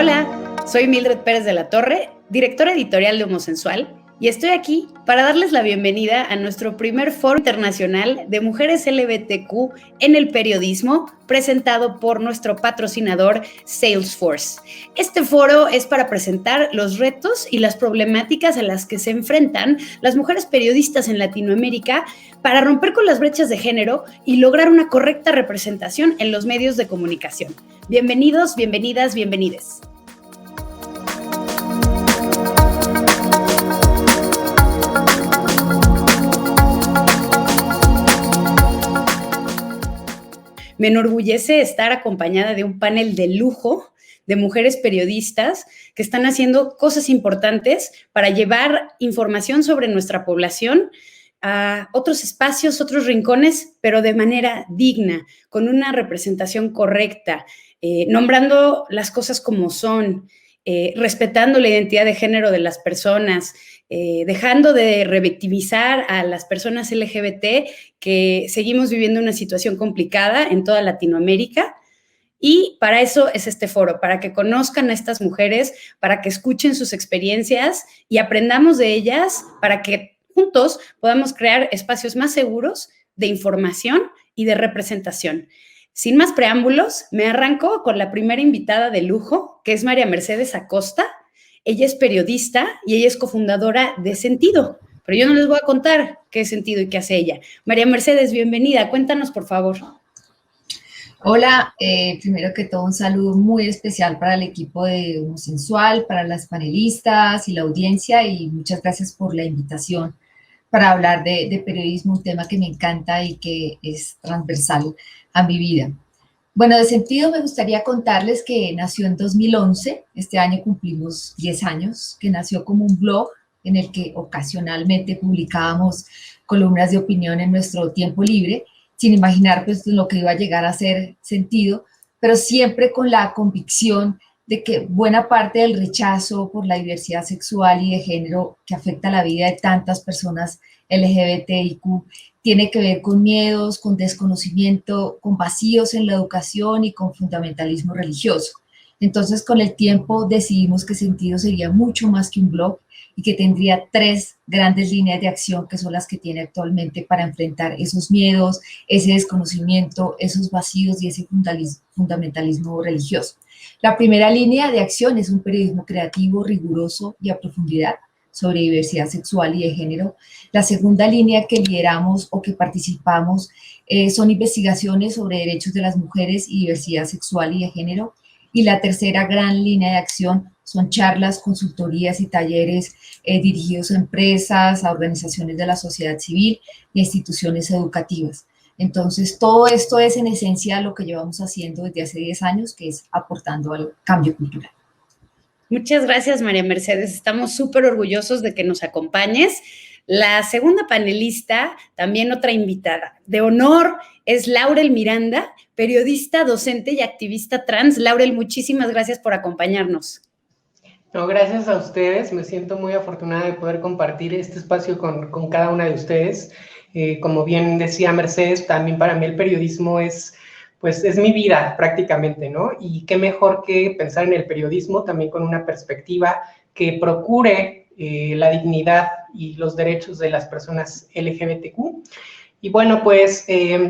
Hola, soy Mildred Pérez de la Torre, directora editorial de Homosensual, y estoy aquí para darles la bienvenida a nuestro primer foro internacional de mujeres LGBTQ en el periodismo, presentado por nuestro patrocinador Salesforce. Este foro es para presentar los retos y las problemáticas a las que se enfrentan las mujeres periodistas en Latinoamérica para romper con las brechas de género y lograr una correcta representación en los medios de comunicación. Bienvenidos, bienvenidas, bienvenides. Me enorgullece estar acompañada de un panel de lujo de mujeres periodistas que están haciendo cosas importantes para llevar información sobre nuestra población a otros espacios, otros rincones, pero de manera digna, con una representación correcta, nombrando las cosas como son, respetando la identidad de género de las personas, dejando de revictimizar a las personas LGBT, que seguimos viviendo una situación complicada en toda Latinoamérica. Y para eso es este foro, para que conozcan a estas mujeres, para que escuchen sus experiencias y aprendamos de ellas, para que juntos podamos crear espacios más seguros de información y de representación. Sin más preámbulos, me arranco con la primera invitada de lujo, que es María Mercedes Acosta. Ella es periodista y ella es cofundadora de Sentido, pero yo no les voy a contar qué es Sentido y qué hace ella. María Mercedes, bienvenida. Cuéntanos, por favor. Hola, primero que todo un saludo muy especial para el equipo de Homosensual, para las panelistas y la audiencia, y muchas gracias por la invitación para hablar de periodismo, un tema que me encanta y que es transversal a mi vida. Bueno, de Sentido me gustaría contarles que nació en 2011, este año cumplimos 10 años, que nació como un blog en el que ocasionalmente publicábamos columnas de opinión en nuestro tiempo libre, sin imaginar pues lo que iba a llegar a ser Sentido, pero siempre con la convicción de que buena parte del rechazo por la diversidad sexual y de género que afecta la vida de tantas personas LGBTIQ tiene que ver con miedos, con desconocimiento, con vacíos en la educación y con fundamentalismo religioso. Entonces, con el tiempo decidimos que Sentido sería mucho más que un blog y que tendría 3 grandes líneas de acción que son las que tiene actualmente para enfrentar esos miedos, ese desconocimiento, esos vacíos y ese fundamentalismo religioso. La primera línea de acción es un periodismo creativo, riguroso y a profundidad sobre diversidad sexual y de género. La segunda línea que lideramos o que participamos son investigaciones sobre derechos de las mujeres y diversidad sexual y de género. Y la tercera gran línea de acción son charlas, consultorías y talleres dirigidos a empresas, a organizaciones de la sociedad civil y a instituciones educativas. Entonces, todo esto es en esencia lo que llevamos haciendo desde hace 10 años, que es aportando al cambio cultural. Muchas gracias, María Mercedes. Estamos súper orgullosos de que nos acompañes. La segunda panelista, también otra invitada de honor, es Laurel Miranda, periodista, docente y activista trans. Laurel, muchísimas gracias por acompañarnos. No, gracias a ustedes. Me siento muy afortunada de poder compartir este espacio con cada una de ustedes. Como bien decía Mercedes, también para mí el periodismo es mi vida prácticamente, ¿no? Y qué mejor que pensar en el periodismo también con una perspectiva que procure la dignidad y los derechos de las personas LGBTQ. Y bueno, pues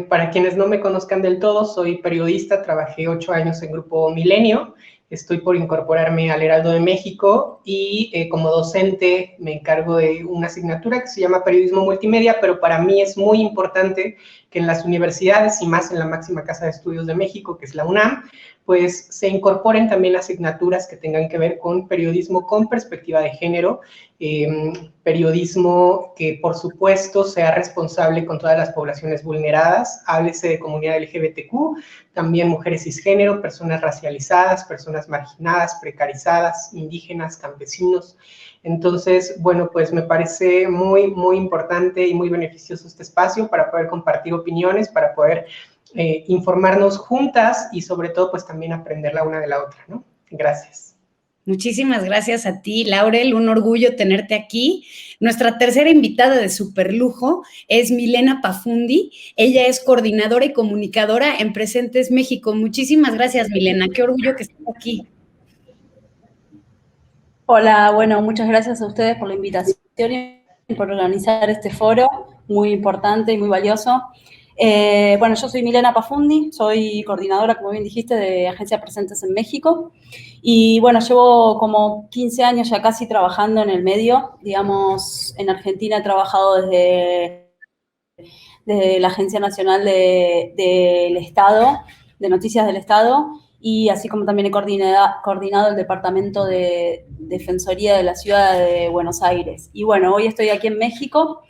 para quienes no me conozcan del todo, soy periodista, trabajé 8 años en Grupo Milenio, estoy por incorporarme al Heraldo de México y como docente me encargo de una asignatura que se llama Periodismo Multimedia, pero para mí es muy importante que en las universidades y más en la máxima casa de estudios de México, que es la UNAM, pues se incorporen también asignaturas que tengan que ver con periodismo con perspectiva de género, periodismo que por supuesto sea responsable con todas las poblaciones vulneradas, háblese de comunidad LGBTQ, también mujeres cisgénero, personas racializadas, personas marginadas, precarizadas, indígenas, campesinos. Entonces, bueno, pues me parece muy, muy importante y muy beneficioso este espacio para poder compartir opiniones, para poder informarnos juntas y sobre todo pues también aprender la una de la otra, ¿no? Gracias. Muchísimas gracias a ti, Laurel, un orgullo tenerte aquí. Nuestra tercera invitada de superlujo es Milena Pafundi. Ella es coordinadora y comunicadora en Presentes México. Muchísimas gracias, Milena. Qué orgullo que estés aquí. Hola, bueno, muchas gracias a ustedes por la invitación y por organizar este foro muy importante y muy valioso. Bueno, yo soy Milena Pafundi, soy coordinadora, como bien dijiste, de Agencia Presentes en México. Y bueno, llevo como 15 años ya casi trabajando en el medio. Digamos, en Argentina he trabajado desde la Agencia Nacional del Estado, de Noticias del Estado, y así como también he coordinado el Departamento de Defensoría de la Ciudad de Buenos Aires. Y bueno, hoy estoy aquí en México,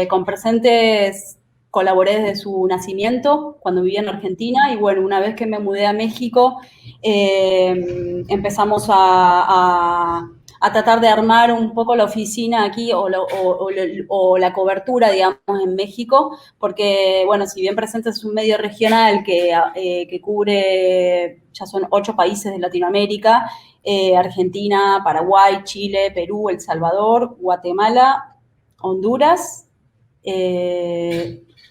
con Presentes colaboré desde su nacimiento, cuando vivía en Argentina, y bueno, una vez que me mudé a México, empezamos a tratar de armar un poco la oficina aquí o la cobertura, digamos, en México, porque, bueno, si bien Presentes es un medio regional que cubre, ya son 8 países de Latinoamérica, Argentina, Paraguay, Chile, Perú, El Salvador, Guatemala, Honduras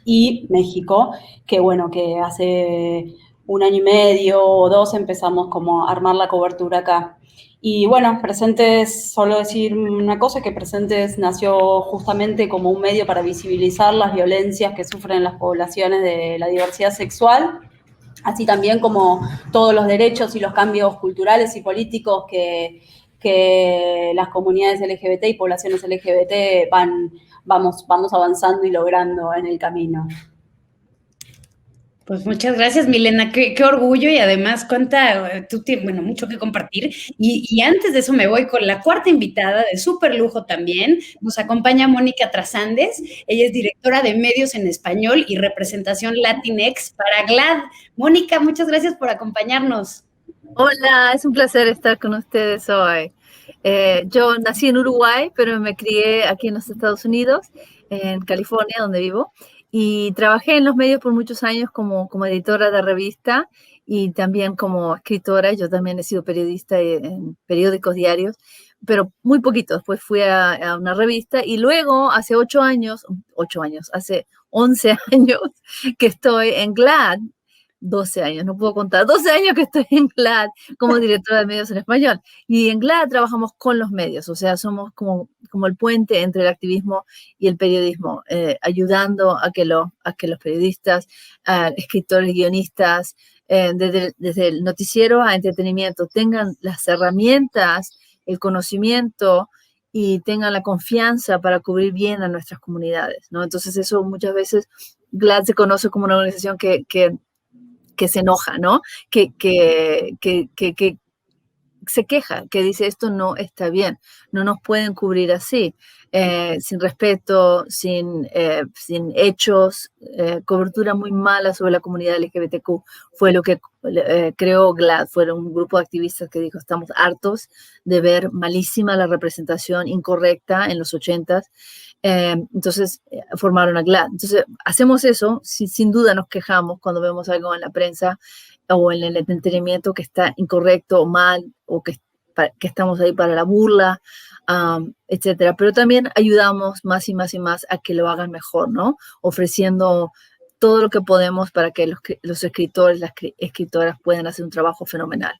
y México, que bueno, que hace un año y medio o 2 empezamos como a armar la cobertura acá. Y bueno, Presentes, solo decir una cosa, que Presentes nació justamente como un medio para visibilizar las violencias que sufren las poblaciones de la diversidad sexual, así también como todos los derechos y los cambios culturales y políticos que las comunidades LGBT y poblaciones LGBT vamos avanzando y logrando en el camino. Pues muchas gracias, Milena. Qué orgullo y además tú tienes, bueno, mucho que compartir. Y antes de eso me voy con la cuarta invitada de súper lujo también. Nos acompaña Mónica Trasandes. Ella es directora de medios en español y representación Latinx para GLAAD. Mónica, muchas gracias por acompañarnos. Hola, es un placer estar con ustedes hoy. Yo nací en Uruguay, pero me crié aquí en los Estados Unidos, en California, donde vivo, y trabajé en los medios por muchos años como editora de revista y también como escritora. Yo también he sido periodista en periódicos diarios, pero muy poquito. Después fui a una revista y luego hace 8 años, hace 11 años que estoy en GLAAD. 12 años, no puedo contar, 12 años que estoy en GLAAD como directora de medios en español. Y en GLAAD trabajamos con los medios, o sea, somos como el puente entre el activismo y el periodismo, ayudando a que los periodistas, escritores, guionistas, desde el noticiero a entretenimiento, tengan las herramientas, el conocimiento y tengan la confianza para cubrir bien a nuestras comunidades, ¿no? Entonces eso muchas veces, GLAAD se conoce como una organización que se enoja, ¿no? Que se queja, que dice esto no está bien, no nos pueden cubrir así, sin respeto, sin hechos, cobertura muy mala sobre la comunidad LGBTQ, fue lo que creó GLAAD, fueron un grupo de activistas que dijo, estamos hartos de ver malísima la representación incorrecta en los 80s, entonces formaron a GLAAD. Entonces hacemos eso, sin duda nos quejamos cuando vemos algo en la prensa o en el entretenimiento que está incorrecto o mal, o que estamos ahí para la burla, etcétera. Pero también ayudamos más y más y más a que lo hagan mejor, ¿no? Ofreciendo todo lo que podemos para que los escritores, las escritoras puedan hacer un trabajo fenomenal.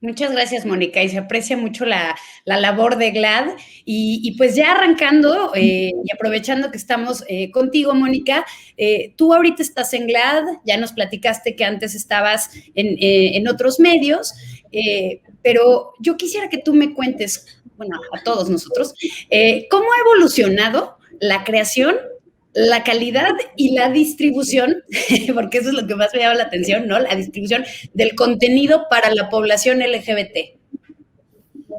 Muchas gracias, Mónica, y se aprecia mucho la labor de GLAAD. Y pues ya arrancando y aprovechando que estamos contigo, Mónica, tú ahorita estás en GLAAD, ya nos platicaste que antes estabas en otros medios, pero yo quisiera que tú me cuentes, bueno, a todos nosotros, ¿cómo ha evolucionado la creación, la calidad y la distribución, porque eso es lo que más me llama la atención, ¿no? La distribución del contenido para la población LGBT.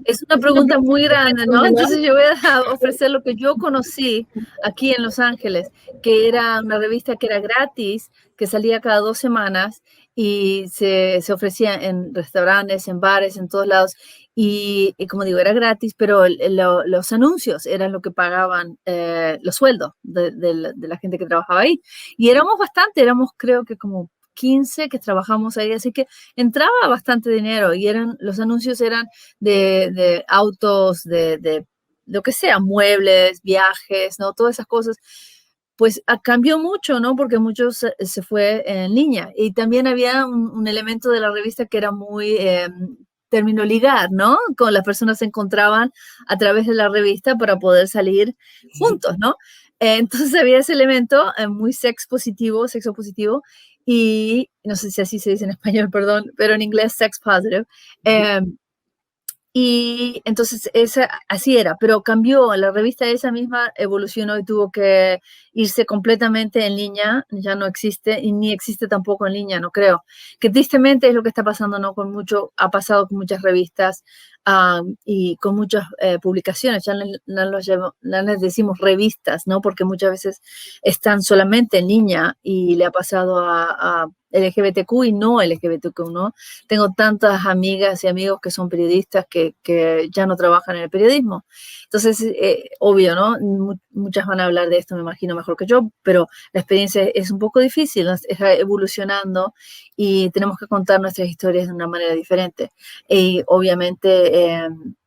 Es una pregunta muy grande, ¿no? Entonces yo voy a ofrecer lo que yo conocí aquí en Los Ángeles, que era una revista que era gratis, que salía cada 2 semanas y se ofrecía en restaurantes, en bares, en todos lados. Y como digo, era gratis, pero los anuncios eran lo que pagaban los sueldos de la gente que trabajaba ahí. Y éramos bastante, creo que como 15 que trabajamos ahí, así que entraba bastante dinero y los anuncios eran de autos, de lo que sea, muebles, viajes, ¿no? Todas esas cosas. Pues cambió mucho, ¿no? Porque muchos se fue en línea y también había un elemento de la revista que era muy término ligar, ¿no? Con las personas se encontraban a través de la revista para poder salir juntos, ¿no? Entonces había ese elemento muy sexo positivo, y no sé si así se dice en español, perdón, pero en inglés sex positive. Y entonces así era, pero cambió, la revista esa misma evolucionó y tuvo que irse completamente en línea, ya no existe y ni existe tampoco en línea, no creo. Que tristemente es lo que está pasando, ¿no? Ha pasado con muchas revistas y con muchas publicaciones, ya no les decimos revistas, ¿no? Porque muchas veces están solamente en línea y le ha pasado a LGBTQ y no LGBTQ, ¿no? Tengo tantas amigas y amigos que son periodistas que ya no trabajan en el periodismo. Entonces, obvio, ¿no? Muchas van a hablar de esto, me imagino, mejor que yo, pero la experiencia es un poco difícil, ¿no? Está evolucionando y tenemos que contar nuestras historias de una manera diferente. Y obviamente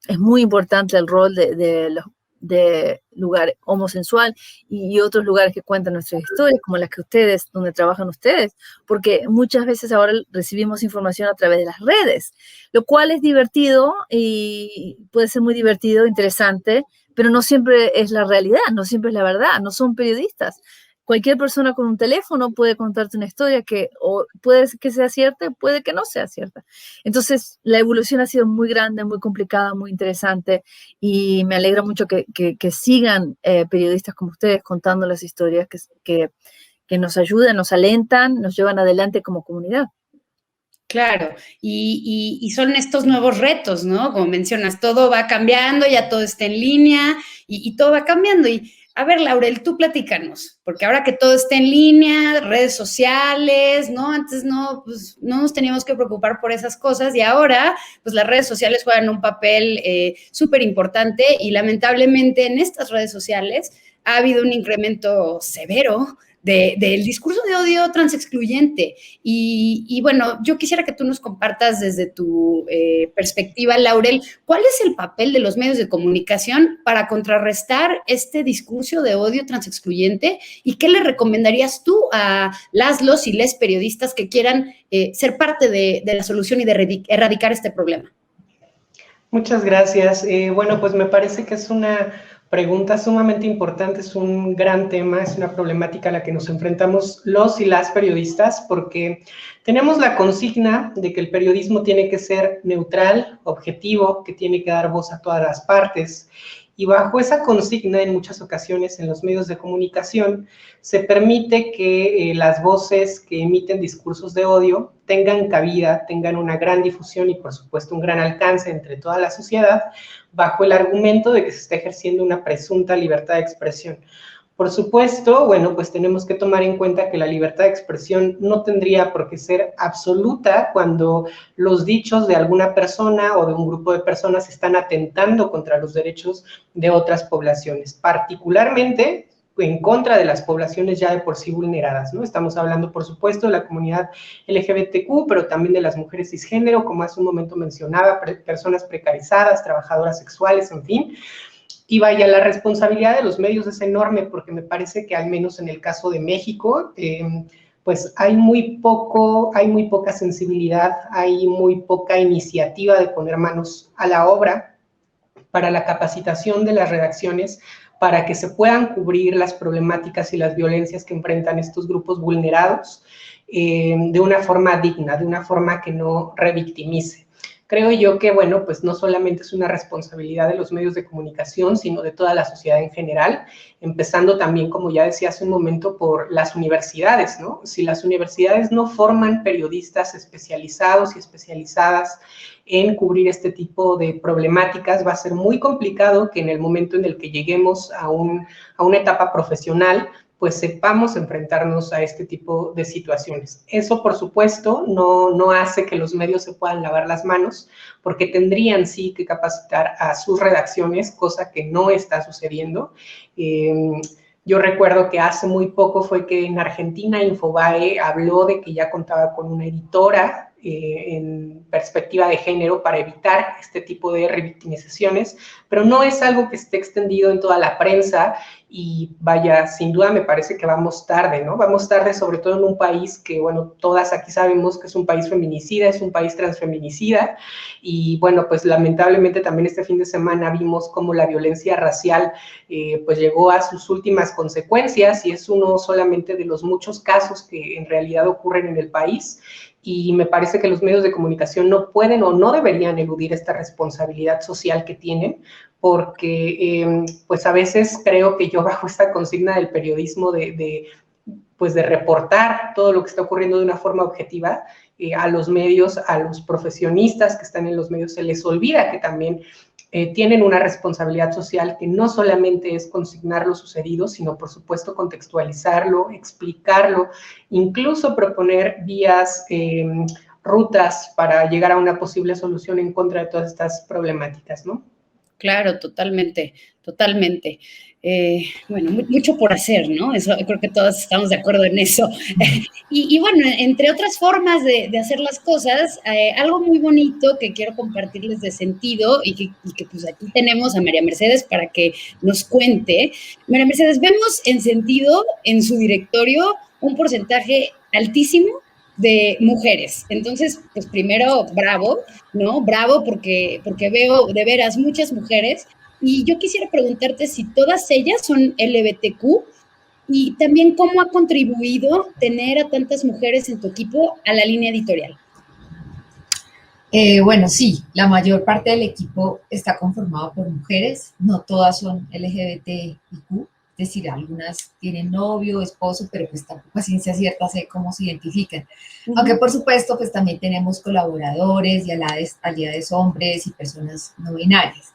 es muy importante el rol de lugar homosensual y otros lugares que cuentan nuestras historias, como las que ustedes, donde trabajan ustedes, porque muchas veces ahora recibimos información a través de las redes, lo cual es divertido y puede ser muy divertido, interesante, pero no siempre es la realidad, no siempre es la verdad, no son periodistas. Cualquier persona con un teléfono puede contarte una historia que o puede que sea cierta, puede que no sea cierta. Entonces, la evolución ha sido muy grande, muy complicada, muy interesante y me alegra mucho que sigan periodistas como ustedes contando las historias que nos ayudan, nos alentan, nos llevan adelante como comunidad. Claro, y son estos nuevos retos, ¿no? Como mencionas, todo va cambiando, ya todo está en línea y todo va cambiando. Y a ver, Laurel, tú platícanos, porque ahora que todo está en línea, redes sociales, ¿no? Antes no, pues no nos teníamos que preocupar por esas cosas y ahora, pues las redes sociales juegan un papel súper importante y lamentablemente en estas redes sociales ha habido un incremento severo del discurso de odio transexcluyente. Y bueno, yo quisiera que tú nos compartas desde tu perspectiva, Laurel, ¿cuál es el papel de los medios de comunicación para contrarrestar este discurso de odio transexcluyente? ¿Y qué le recomendarías tú a los y les periodistas que quieran ser parte de la solución y de erradicar este problema? Muchas gracias. Bueno, pues me parece que es una pregunta sumamente importante, es un gran tema, es una problemática a la que nos enfrentamos los y las periodistas, porque tenemos la consigna de que el periodismo tiene que ser neutral, objetivo, que tiene que dar voz a todas las partes. Y bajo esa consigna, en muchas ocasiones en los medios de comunicación, se permite que las voces que emiten discursos de odio tengan cabida, tengan una gran difusión y, por supuesto, un gran alcance entre toda la sociedad, bajo el argumento de que se está ejerciendo una presunta libertad de expresión. Por supuesto, bueno, pues tenemos que tomar en cuenta que la libertad de expresión no tendría por qué ser absoluta cuando los dichos de alguna persona o de un grupo de personas están atentando contra los derechos de otras poblaciones, particularmente en contra de las poblaciones ya de por sí vulneradas, ¿no? Estamos hablando, por supuesto, de la comunidad LGBTQ, pero también de las mujeres cisgénero, como hace un momento mencionaba, personas precarizadas, trabajadoras sexuales, en fin. Y vaya, la responsabilidad de los medios es enorme porque me parece que al menos en el caso de México, pues hay muy poca sensibilidad, hay muy poca iniciativa de poner manos a la obra para la capacitación de las redacciones, para que se puedan cubrir las problemáticas y las violencias que enfrentan estos grupos vulnerados de una forma digna, de una forma que no revictimice. Creo yo que, bueno, pues no solamente es una responsabilidad de los medios de comunicación, sino de toda la sociedad en general, empezando también, como ya decía hace un momento, por las universidades, ¿no? Si las universidades no forman periodistas especializados y especializadas en cubrir este tipo de problemáticas, va a ser muy complicado que en el momento en el que lleguemos a una etapa profesional, pues sepamos enfrentarnos a este tipo de situaciones. Eso, por supuesto, no hace que los medios se puedan lavar las manos, porque tendrían sí que capacitar a sus redacciones, cosa que no está sucediendo. Yo recuerdo que hace muy poco fue que en Argentina Infobae habló de que ya contaba con una editora en perspectiva de género para evitar este tipo de revictimizaciones, pero no es algo que esté extendido en toda la prensa y vaya, sin duda me parece que vamos tarde, ¿no? Vamos tarde sobre todo en un país que, bueno, todas aquí sabemos que es un país feminicida, es un país transfeminicida y, bueno, pues lamentablemente también este fin de semana vimos cómo la violencia racial pues llegó a sus últimas consecuencias y es uno solamente de los muchos casos que en realidad ocurren en el país. Y me parece que los medios de comunicación no pueden o no deberían eludir esta responsabilidad social que tienen, porque pues a veces creo que yo bajo esta consigna del periodismo pues de reportar todo lo que está ocurriendo de una forma objetiva, a los medios, a los profesionistas que están en los medios, se les olvida que también tienen una responsabilidad social que no solamente es consignar lo sucedido, sino por supuesto contextualizarlo, explicarlo, incluso proponer vías, rutas para llegar a una posible solución en contra de todas estas problemáticas, ¿no? Claro, totalmente, totalmente. Bueno, mucho por hacer, ¿no? Eso, creo que todos estamos de acuerdo en eso. Y bueno, entre otras formas de hacer las cosas, algo muy bonito que quiero compartirles de Sentido y que pues aquí tenemos a María Mercedes para que nos cuente. María Mercedes, vemos en Sentido, en su directorio, un porcentaje altísimo de mujeres. Entonces, pues primero, bravo, ¿no? Bravo porque veo de veras muchas mujeres y yo quisiera preguntarte si todas ellas son LGBTQ y también cómo ha contribuido tener a tantas mujeres en tu equipo a la línea editorial. Bueno, sí, la mayor parte del equipo está conformado por mujeres, no todas son LGBTIQ, es decir, algunas tienen novio, esposo, pero pues tampoco a ciencia cierta sé cómo se identifican. Aunque por supuesto pues también tenemos colaboradores y aliados hombres y personas no binarias.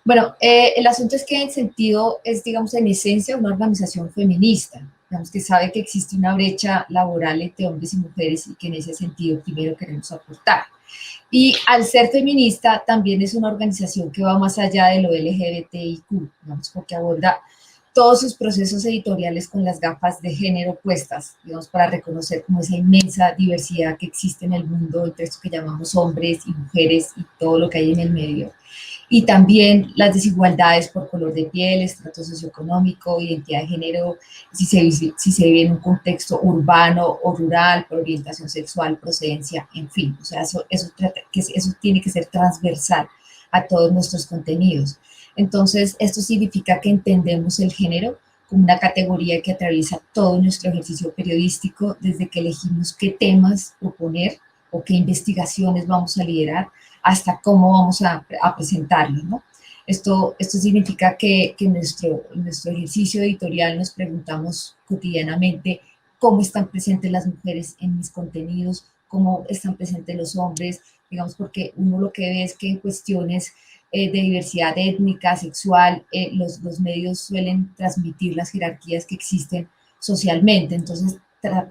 Bueno, el asunto es que en Sentido es, digamos, en esencia una organización feminista, digamos que sabe que existe una brecha laboral entre hombres y mujeres y que en ese sentido primero queremos aportar. Y al ser feminista también es una organización que va más allá de lo LGBTIQ, digamos, porque aborda todos sus procesos editoriales con las gafas de género puestas, digamos, para reconocer como esa inmensa diversidad que existe en el mundo entre esto que llamamos hombres y mujeres y todo lo que hay en el medio. Y también las desigualdades por color de piel, estrato socioeconómico, identidad de género, si se vive en un contexto urbano o rural, por orientación sexual, procedencia, en fin. O sea, eso tiene que ser transversal a todos nuestros contenidos. Entonces, esto significa que entendemos el género como una categoría que atraviesa todo nuestro ejercicio periodístico, desde que elegimos qué temas proponer o qué investigaciones vamos a liderar, hasta cómo vamos a presentarlo, ¿no? Esto significa que en nuestro ejercicio editorial nos preguntamos cotidianamente cómo están presentes las mujeres en mis contenidos, cómo están presentes los hombres, digamos, porque uno lo que ve es que en cuestiones de diversidad étnica, sexual, los medios suelen transmitir las jerarquías que existen socialmente. Entonces,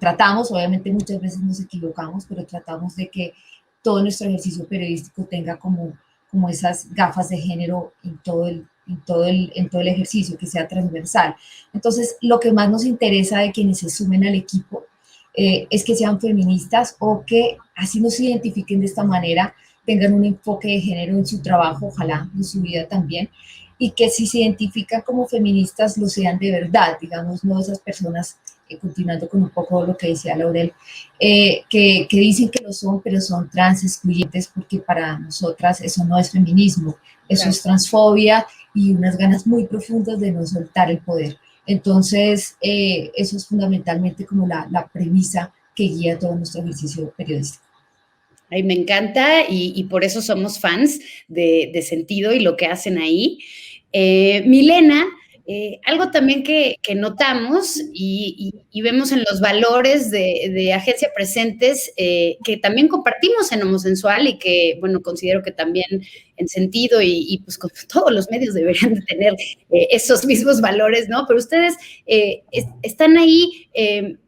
tratamos, obviamente muchas veces nos equivocamos, pero tratamos de que todo nuestro ejercicio periodístico tenga como esas gafas de género en todo el ejercicio, que sea transversal. Entonces, lo que más nos interesa de quienes se sumen al equipo es que sean feministas o que así nos identifiquen de esta manera, tengan un enfoque de género en su trabajo, ojalá en su vida también, y que si se identifican como feministas lo sean de verdad, digamos, no esas personas, continuando con un poco lo que decía Laurel, que dicen que lo son, pero son trans excluyentes, porque para nosotras eso no es feminismo, eso claro, es transfobia y unas ganas muy profundas de no soltar el poder. Entonces, eso es fundamentalmente como la premisa que guía todo nuestro ejercicio periodístico. Ay, me encanta y por eso somos fans de Sentido y lo que hacen ahí. Milena, algo también que notamos y vemos en los valores de Agencia Presentes, que también compartimos en Homosensual y que, bueno, considero que también en Sentido y pues con todos los medios deberían de tener esos mismos valores, ¿no? Pero ustedes están ahí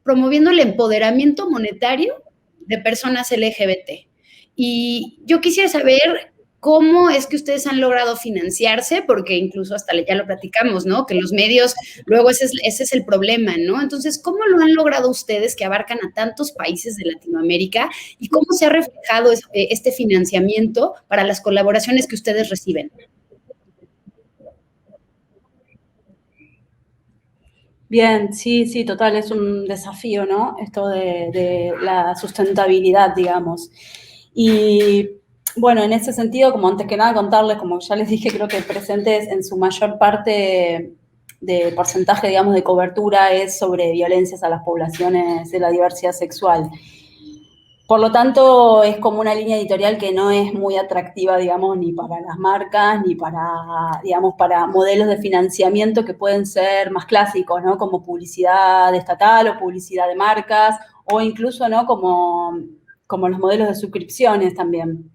promoviendo el empoderamiento monetario de personas LGBT. Y yo quisiera saber cómo es que ustedes han logrado financiarse, porque incluso hasta ya lo platicamos, ¿no? Que los medios, luego ese es el problema, ¿no? Entonces, ¿cómo lo han logrado ustedes que abarcan a tantos países de Latinoamérica y cómo se ha reflejado este financiamiento para las colaboraciones que ustedes reciben? Bien, sí, sí, total, es un desafío, ¿no? Esto de la sustentabilidad, digamos. Y bueno, en ese sentido, como antes que nada contarles, como ya les dije, creo que el presente es en su mayor parte de porcentaje, digamos, de cobertura es sobre violencias a las poblaciones de la diversidad sexual. Por lo tanto, es como una línea editorial que no es muy atractiva, digamos, ni para las marcas, ni para, digamos, para modelos de financiamiento que pueden ser más clásicos, ¿no? Como publicidad estatal o publicidad de marcas, o incluso, ¿no? Como los modelos de suscripciones también.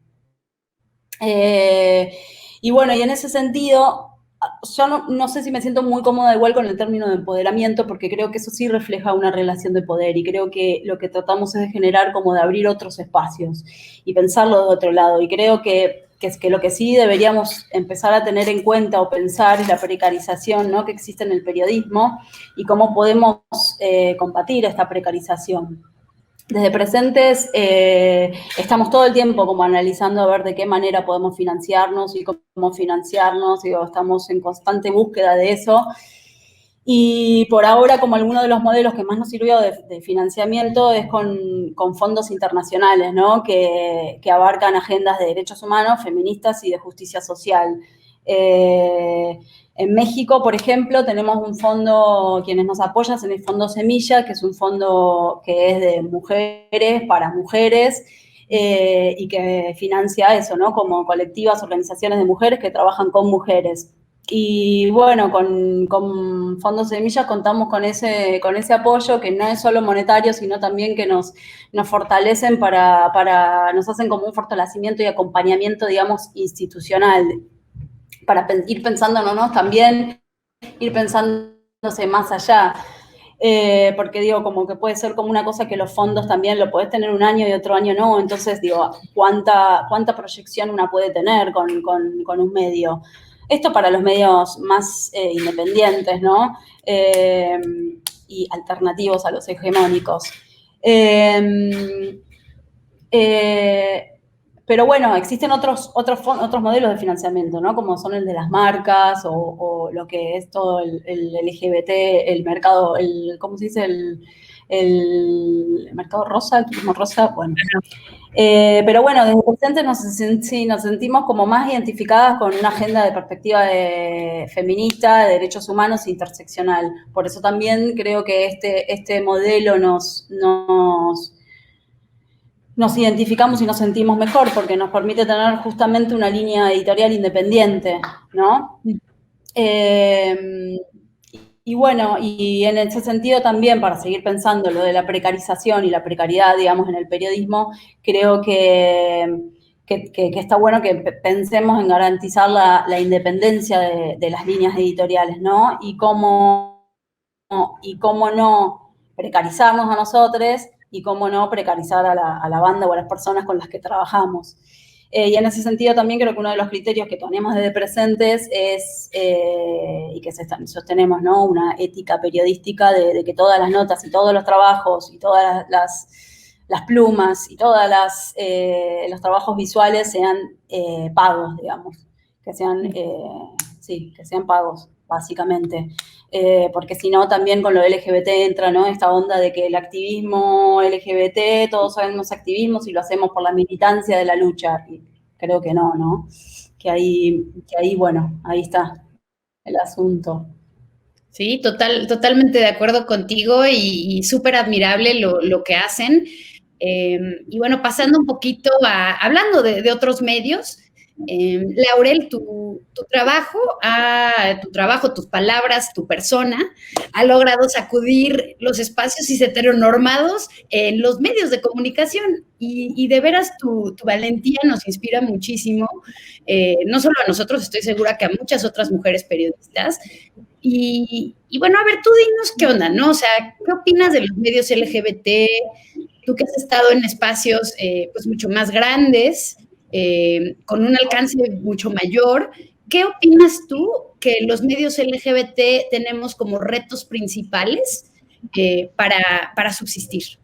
Y bueno, y en ese sentido, yo no sé si me siento muy cómoda igual con el término de empoderamiento, porque creo que eso sí refleja una relación de poder y creo que lo que tratamos es de generar como de abrir otros espacios y pensarlo de otro lado. Y creo que lo que sí deberíamos empezar a tener en cuenta o pensar es la precarización, ¿no?, que existe en el periodismo y cómo podemos combatir esta precarización. Desde Presentes estamos todo el tiempo como analizando a ver de qué manera podemos financiarnos y cómo financiarnos, digo, estamos en constante búsqueda de eso. Y por ahora, como alguno de los modelos que más nos sirvió de financiamiento es con fondos internacionales, ¿no?, que abarcan agendas de derechos humanos, feministas y de justicia social. En México, por ejemplo, tenemos un fondo, quienes nos apoyan en el Fondo Semilla, que es un fondo que es de mujeres para mujeres y que financia eso, ¿no?, como colectivas, organizaciones de mujeres que trabajan con mujeres. Y bueno, con Fondo Semilla contamos con ese apoyo que no es solo monetario, sino también que nos fortalecen nos hacen como un fortalecimiento y acompañamiento, digamos, institucional, para ir pensándonos también, ir pensándose más allá. Porque digo, como que puede ser como una cosa que los fondos también lo podés tener un año y otro año no, entonces digo, ¿cuánta proyección una puede tener con un medio? Esto para los medios más independientes, ¿no? Y alternativos a los hegemónicos. Pero bueno, existen otros modelos de financiamiento, ¿no?, como son el de las marcas o lo que es todo el LGBT, el mercado, ¿cómo se dice? El mercado rosa, el turismo rosa, bueno. Pero bueno, desde Presentes nos sentimos como más identificadas con una agenda de perspectiva feminista, de derechos humanos e interseccional. Por eso también creo que este modelo nos identificamos y nos sentimos mejor, porque nos permite tener justamente una línea editorial independiente, ¿no? Y bueno, y en ese sentido también, para seguir pensando lo de la precarización y la precariedad, digamos, en el periodismo, creo que está bueno que pensemos en garantizar la independencia de las líneas editoriales, ¿no? Y cómo no precarizarnos a nosotros y cómo no precarizar a la banda o a las personas con las que trabajamos. Y en ese sentido también creo que uno de los criterios que tenemos desde Presentes es, y que sostenemos, ¿no?, una ética periodística de que todas las notas y todos los trabajos y todas las plumas y todos los trabajos visuales sean pagos, digamos, que sean pagos, básicamente. Porque si no, también con lo LGBT entra, ¿no?, esta onda de que el activismo LGBT, todos sabemos activismo si lo hacemos por la militancia de la lucha, y creo que no, ¿no? Que ahí, bueno, ahí está el asunto. Sí, totalmente de acuerdo contigo y súper admirable lo que hacen. Y bueno, pasando un poquito hablando de otros medios, Laurel, tu trabajo, tus palabras, tu persona, ha logrado sacudir los espacios heteronormados en los medios de comunicación y de veras tu valentía nos inspira muchísimo, no solo a nosotros, estoy segura que a muchas otras mujeres periodistas. Y bueno, a ver, tú dinos qué onda, ¿no? O sea, ¿qué opinas de los medios LGBT? Tú que has estado en espacios pues mucho más grandes, con un alcance mucho mayor, ¿qué opinas tú que los medios LGBT tenemos como retos principales para subsistir?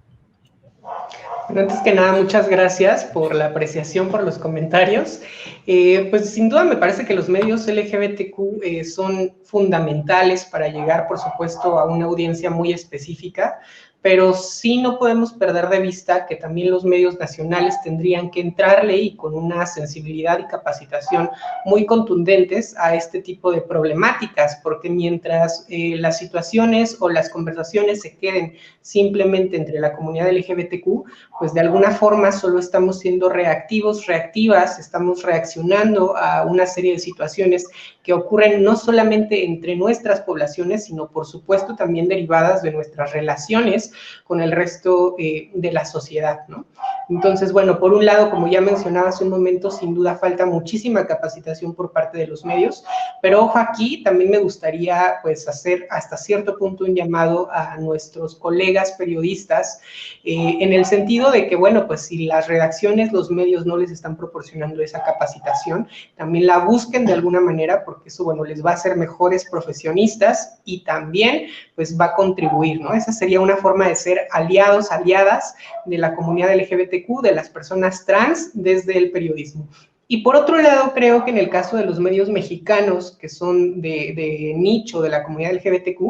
Bueno, antes que nada, muchas gracias por la apreciación, por los comentarios. Pues sin duda me parece que los medios LGBTQ son fundamentales para llegar, por supuesto, a una audiencia muy específica, pero sí no podemos perder de vista que también los medios nacionales tendrían que entrarle y con una sensibilidad y capacitación muy contundentes a este tipo de problemáticas, porque mientras las situaciones o las conversaciones se queden simplemente entre la comunidad LGBTQ, pues de alguna forma solo estamos siendo reactivos, reactivas, estamos reaccionando a una serie de situaciones que ocurren no solamente entre nuestras poblaciones, sino por supuesto también derivadas de nuestras relaciones con el resto de la sociedad, ¿no? Entonces, bueno, por un lado, como ya mencionaba hace un momento, sin duda falta muchísima capacitación por parte de los medios, pero ojo aquí, también me gustaría pues hacer hasta cierto punto un llamado a nuestros colegas periodistas, en el sentido de que, bueno, pues si las redacciones, los medios no les están proporcionando esa capacitación, también la busquen de alguna manera, porque eso, bueno, les va a hacer mejores profesionistas y también, pues, va a contribuir, ¿no? Esa sería una forma de ser aliados, aliadas de la comunidad LGBTQ, de las personas trans, desde el periodismo. Y por otro lado, creo que en el caso de los medios mexicanos, que son de nicho de la comunidad LGBTQ,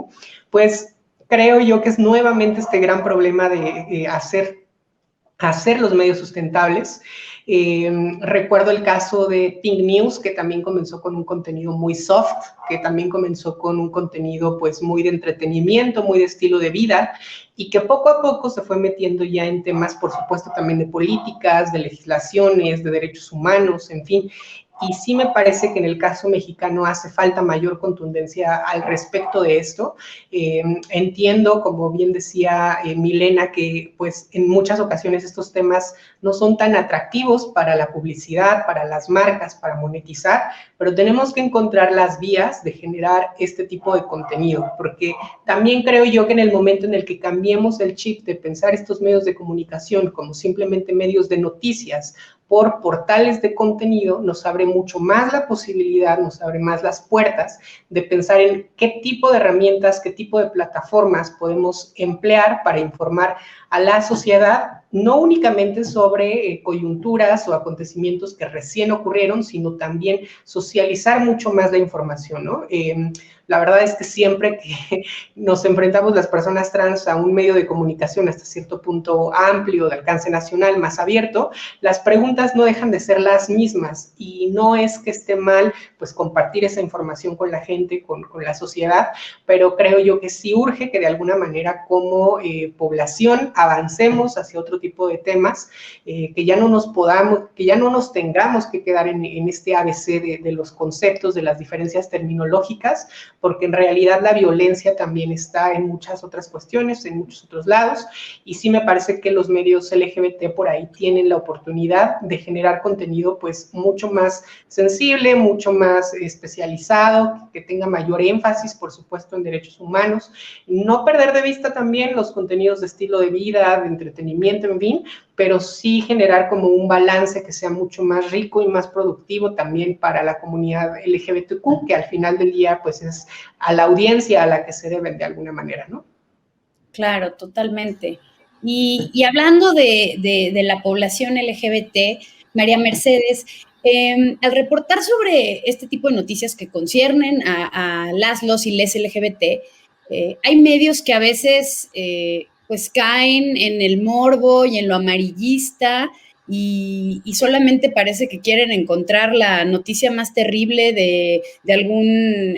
pues creo yo que es nuevamente este gran problema de hacer los medios sustentables. Recuerdo el caso de Pink News, que también comenzó con un contenido muy soft, que también comenzó con un contenido pues muy de entretenimiento, muy de estilo de vida, y que poco a poco se fue metiendo ya en temas, por supuesto, también de políticas, de legislaciones, de derechos humanos, en fin. Y sí me parece que en el caso mexicano hace falta mayor contundencia al respecto de esto. Entiendo, como bien decía Milena, que pues en muchas ocasiones estos temas no son tan atractivos para la publicidad, para las marcas, para monetizar, pero tenemos que encontrar las vías de generar este tipo de contenido, porque también creo yo que en el momento en el que cambiemos el chip de pensar estos medios de comunicación como simplemente medios de noticias por portales de contenido, nos abre mucho más la posibilidad, nos abre más las puertas de pensar en qué tipo de herramientas, qué tipo de plataformas podemos emplear para informar a la sociedad, no únicamente sobre coyunturas o acontecimientos que recién ocurrieron, sino también socializar mucho más la información, ¿no? La verdad es que siempre que nos enfrentamos las personas trans a un medio de comunicación hasta cierto punto amplio, de alcance nacional, más abierto, las preguntas no dejan de ser las mismas, y no es que esté mal pues compartir esa información con la gente, con la sociedad, pero creo yo que sí urge que de alguna manera como población avancemos hacia otro tipo de temas, que ya no nos tengamos que quedar en este ABC de los conceptos, de las diferencias terminológicas, porque en realidad la violencia también está en muchas otras cuestiones, en muchos otros lados, y sí me parece que los medios LGBT por ahí tienen la oportunidad de generar contenido pues mucho más sensible, mucho más especializado, que tenga mayor énfasis, por supuesto, en derechos humanos, no perder de vista también los contenidos de estilo de vida, de entretenimiento, en fin, pero sí generar como un balance que sea mucho más rico y más productivo también para la comunidad LGBTQ, que al final del día pues es a la audiencia a la que se deben de alguna manera, ¿no? Claro, totalmente. Y hablando de la población LGBT, María Mercedes, al reportar sobre este tipo de noticias que conciernen a las, los y les LGBT, hay medios que a veces pues caen en el morbo y en lo amarillista y solamente parece que quieren encontrar la noticia más terrible de algún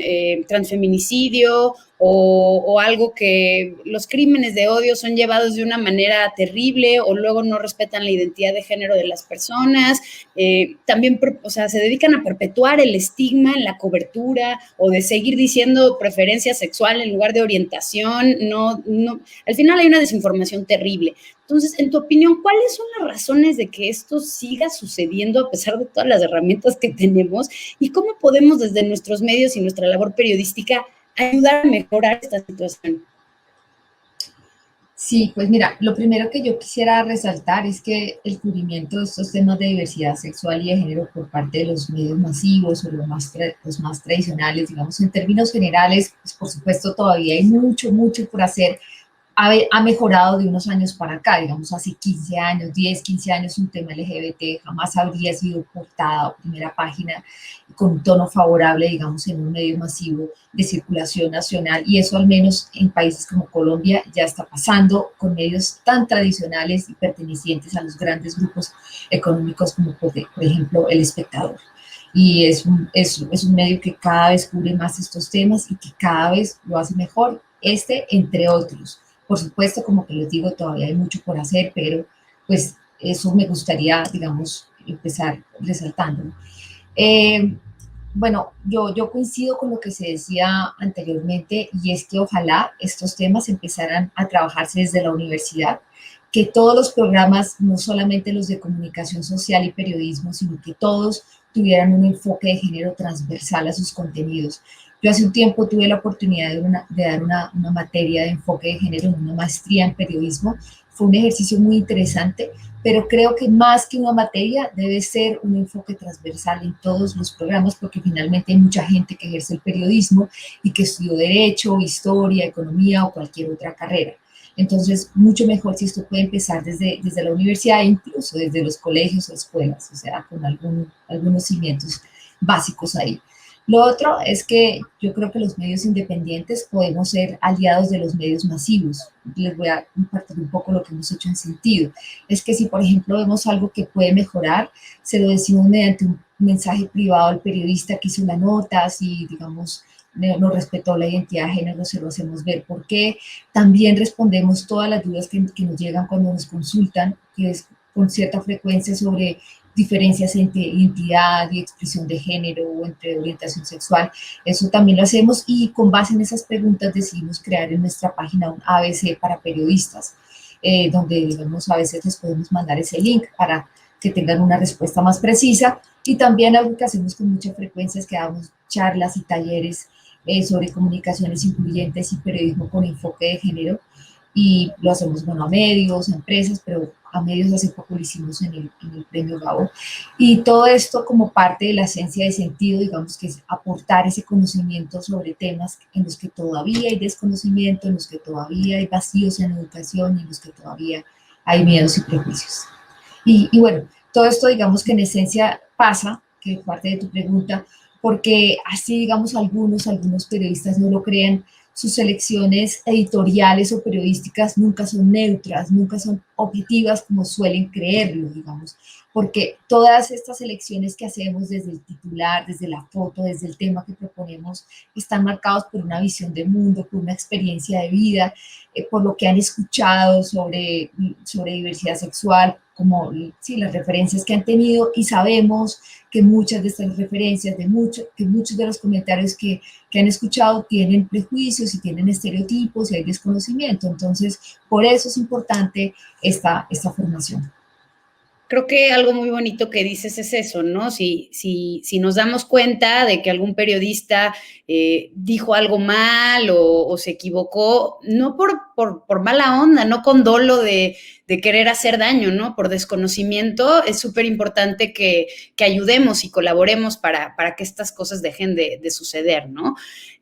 transfeminicidio o algo que los crímenes de odio son llevados de una manera terrible o luego no respetan la identidad de género de las personas. También, o sea, se dedican a perpetuar el estigma en la cobertura o de seguir diciendo preferencia sexual en lugar de orientación. Al final hay una desinformación terrible. Entonces, en tu opinión, ¿cuáles son las razones de que esto siga sucediendo a pesar de todas las herramientas que tenemos? ¿Y cómo podemos desde nuestros medios y nuestra labor periodística ayudar a mejorar esta situación? Sí, pues mira, lo primero que yo quisiera resaltar es que el cubrimiento de estos temas de diversidad sexual y de género por parte de los medios masivos o los más tradicionales, digamos, en términos generales, pues por supuesto todavía hay mucho por hacer, ha mejorado de unos años para acá, digamos hace 15 años, 10, 15 años un tema LGBT jamás habría sido portada o primera página con un tono favorable, digamos, en un medio masivo de circulación nacional, y eso al menos en países como Colombia ya está pasando con medios tan tradicionales y pertenecientes a los grandes grupos económicos como por ejemplo El Espectador. Y es un medio que cada vez cubre más estos temas y que cada vez lo hace mejor, entre otros. Por supuesto, como que les digo, todavía hay mucho por hacer, pero pues eso me gustaría, digamos, empezar resaltando. Eh, bueno, yo coincido con lo que se decía anteriormente, y es que ojalá estos temas empezaran a trabajarse desde la universidad, que todos los programas, no solamente los de comunicación social y periodismo, sino que todos tuvieran un enfoque de género transversal a sus contenidos. Yo hace un tiempo tuve la oportunidad de dar una materia de enfoque de género en una maestría en periodismo. Fue un ejercicio muy interesante, pero creo que más que una materia debe ser un enfoque transversal en todos los programas, porque finalmente hay mucha gente que ejerce el periodismo y que estudió derecho, historia, economía o cualquier otra carrera. Entonces, mucho mejor si esto puede empezar desde la universidad e incluso desde los colegios o escuelas, o sea, con algunos cimientos básicos ahí. Lo otro es que yo creo que los medios independientes podemos ser aliados de los medios masivos. Les voy a compartir un poco lo que hemos hecho en sentido. Es que si, por ejemplo, vemos algo que puede mejorar, se lo decimos mediante un mensaje privado al periodista que hizo la nota, si, digamos, no respetó la identidad de género, se lo hacemos ver por qué. También respondemos todas las dudas que nos llegan cuando nos consultan, que es con cierta frecuencia sobre diferencias entre identidad y expresión de género o entre orientación sexual. Eso también lo hacemos, y con base en esas preguntas decidimos crear en nuestra página un ABC para periodistas, donde, digamos, a veces les podemos mandar ese link para que tengan una respuesta más precisa. Y también algo que hacemos con mucha frecuencia es que damos charlas y talleres sobre comunicaciones incluyentes y periodismo con enfoque de género, y lo hacemos, bueno, a medios, a empresas, pero a medios hace poco lo hicimos en el Premio Gabo. Y todo esto como parte de la esencia de sentido, digamos, que es aportar ese conocimiento sobre temas en los que todavía hay desconocimiento, en los que todavía hay vacíos en educación y en los que todavía hay miedos y prejuicios. Y bueno, todo esto, digamos, que en esencia pasa, que es parte de tu pregunta, porque así, digamos, algunos periodistas no lo crean, sus selecciones editoriales o periodísticas nunca son neutras, nunca son objetivas como suelen creerlo, digamos, porque todas estas selecciones que hacemos desde el titular, desde la foto, desde el tema que proponemos, están marcados por una visión de mundo, por una experiencia de vida, por lo que han escuchado sobre diversidad sexual, como sí, las referencias que han tenido, y sabemos que muchas de estas referencias, que muchos de los comentarios que han escuchado tienen prejuicios y tienen estereotipos y hay desconocimiento. Entonces, por eso es importante esta formación. Creo que algo muy bonito que dices es eso, ¿no? Si nos damos cuenta de que algún periodista dijo algo mal o se equivocó, no por mala onda, no con dolo de querer hacer daño, ¿no? Por desconocimiento, es súper importante que ayudemos y colaboremos para que estas cosas dejen de suceder, ¿no?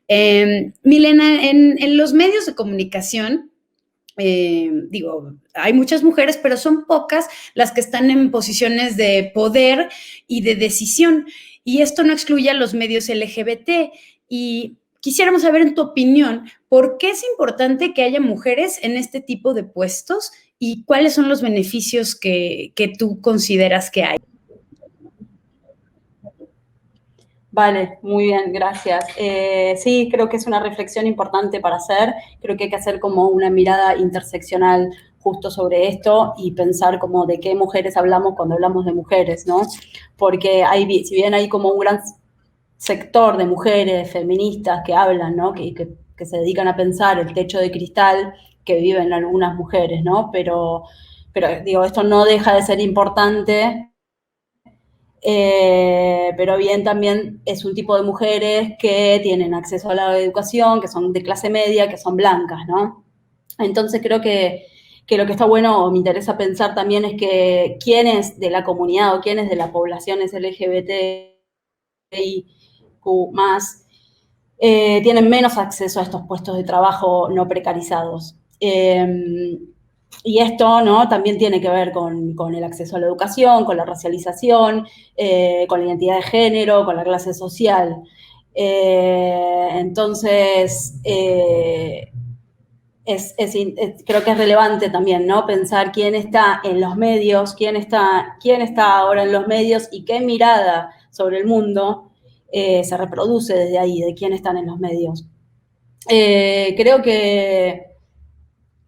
Milena, en los medios de comunicación, hay muchas mujeres, pero son pocas las que están en posiciones de poder y de decisión. Y esto no excluye a los medios LGBT. Y quisiéramos saber, en tu opinión, ¿por qué es importante que haya mujeres en este tipo de puestos y cuáles son los beneficios que tú consideras que hay? Vale, muy bien, gracias. Sí, creo que es una reflexión importante para hacer. Creo que hay que hacer como una mirada interseccional justo sobre esto y pensar como de qué mujeres hablamos cuando hablamos de mujeres, ¿no? Porque si bien hay como un gran sector de mujeres feministas que hablan, ¿no? Que se dedican a pensar el techo de cristal que viven algunas mujeres, ¿no? Pero digo, esto no deja de ser importante. Pero bien, también es un tipo de mujeres que tienen acceso a la educación, que son de clase media, que son blancas, ¿no? Entonces creo que lo que está bueno, o me interesa pensar también, es que quiénes de la comunidad o quiénes de la población es LGBTIQ+, tienen menos acceso a estos puestos de trabajo no precarizados. Y esto, ¿no?, también tiene que ver con el acceso a la educación, con la racialización, con la identidad de género, con la clase social. Entonces, creo que es relevante también, ¿no?, pensar quién está en los medios, quién está ahora en los medios y qué mirada sobre el mundo se reproduce desde ahí, de quién están en los medios. Creo que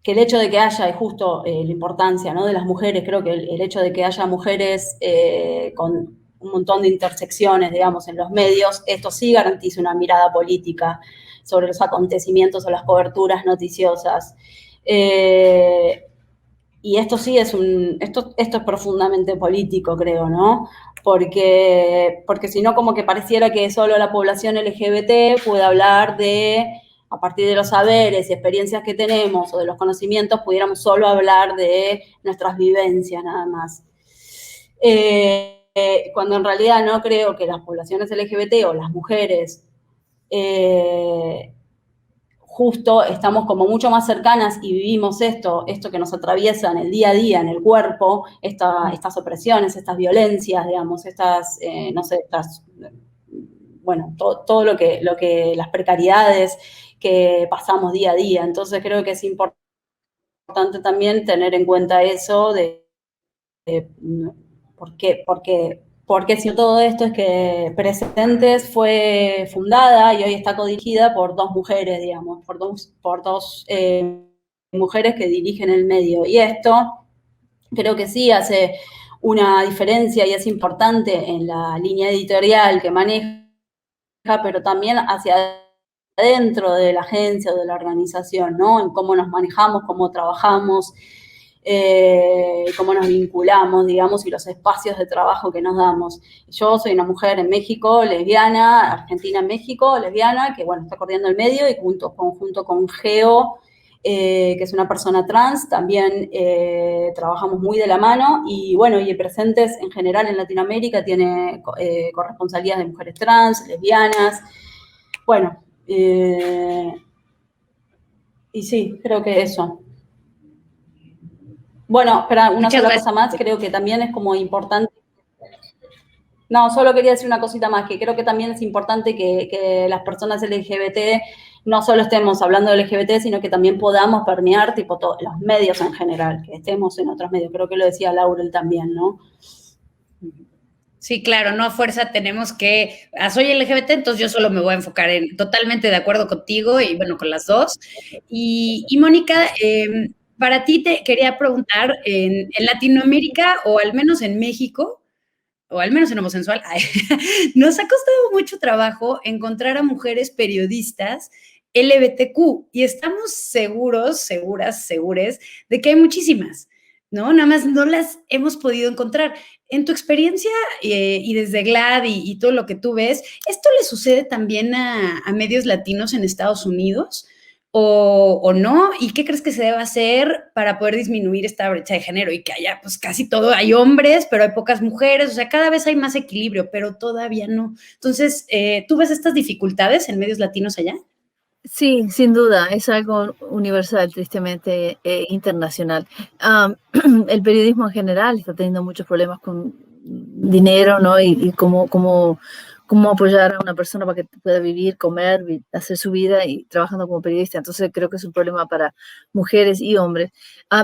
el hecho de que haya, y justo la importancia, ¿no?, de las mujeres, creo que el hecho de que haya mujeres con un montón de intersecciones, digamos, en los medios, esto sí garantiza una mirada política sobre los acontecimientos o las coberturas noticiosas. Y esto sí esto es profundamente político, creo, ¿no? Porque si no, como que pareciera que solo la población LGBT puede hablar a partir de los saberes y experiencias que tenemos o de los conocimientos, pudiéramos solo hablar de nuestras vivencias nada más. Cuando en realidad no creo que las poblaciones LGBT o las mujeres justo estamos como mucho más cercanas y vivimos esto que nos atraviesa en el día a día, en el cuerpo, estas opresiones, estas violencias, digamos, no sé, bueno, todo lo que las precariedades que pasamos día a día. Entonces creo que es importante también tener en cuenta eso porque si todo esto es que Presentes fue fundada y hoy está codirigida por dos mujeres, digamos, por dos mujeres que dirigen el medio. Y esto creo que sí hace una diferencia y es importante en la línea editorial que maneja, pero también hacia adentro de la agencia o de la organización, ¿no? En cómo nos manejamos, cómo trabajamos, cómo nos vinculamos, digamos, y los espacios de trabajo que nos damos. Yo soy una mujer en México, lesbiana, argentina en México, lesbiana, que, bueno, está corriendo el medio, y junto con Geo, que es una persona trans, también trabajamos muy de la mano, y bueno, y Presentes en general en Latinoamérica tiene corresponsalías de mujeres trans, lesbianas, bueno, y sí, creo que eso. Bueno, espera, una sola cosa más, creo que también es como importante. No, solo quería decir una cosita más, que creo que también es importante que las personas LGBT no solo estemos hablando de LGBT, sino que también podamos permear tipo los medios en general, que estemos en otros medios. Creo que lo decía Laurel también, ¿no? Sí, claro, no a fuerza tenemos que, soy LGBT, entonces yo solo me voy a enfocar totalmente de acuerdo contigo y bueno, con las dos. Y Mónica, para ti te quería preguntar, en Latinoamérica o al menos en México, o al menos en Homosensual, nos ha costado mucho trabajo encontrar a mujeres periodistas LGBTQ y estamos seguros de que hay muchísimas, ¿no? Nada más no las hemos podido encontrar. En tu experiencia y desde GLAAD y todo lo que tú ves, ¿esto le sucede también a medios latinos en Estados Unidos? ¿O no? ¿Y qué crees que se debe hacer para poder disminuir esta brecha de género y que haya, pues casi todo, hay hombres, pero hay pocas mujeres, o sea, cada vez hay más equilibrio, pero todavía no. Entonces, ¿tú ves estas dificultades en medios latinos allá? Sí, sin duda, es algo universal, tristemente internacional. El periodismo en general está teniendo muchos problemas con dinero, ¿no? Y cómo apoyar a una persona para que pueda vivir, comer, hacer su vida y trabajando como periodista. Entonces creo que es un problema para mujeres y hombres.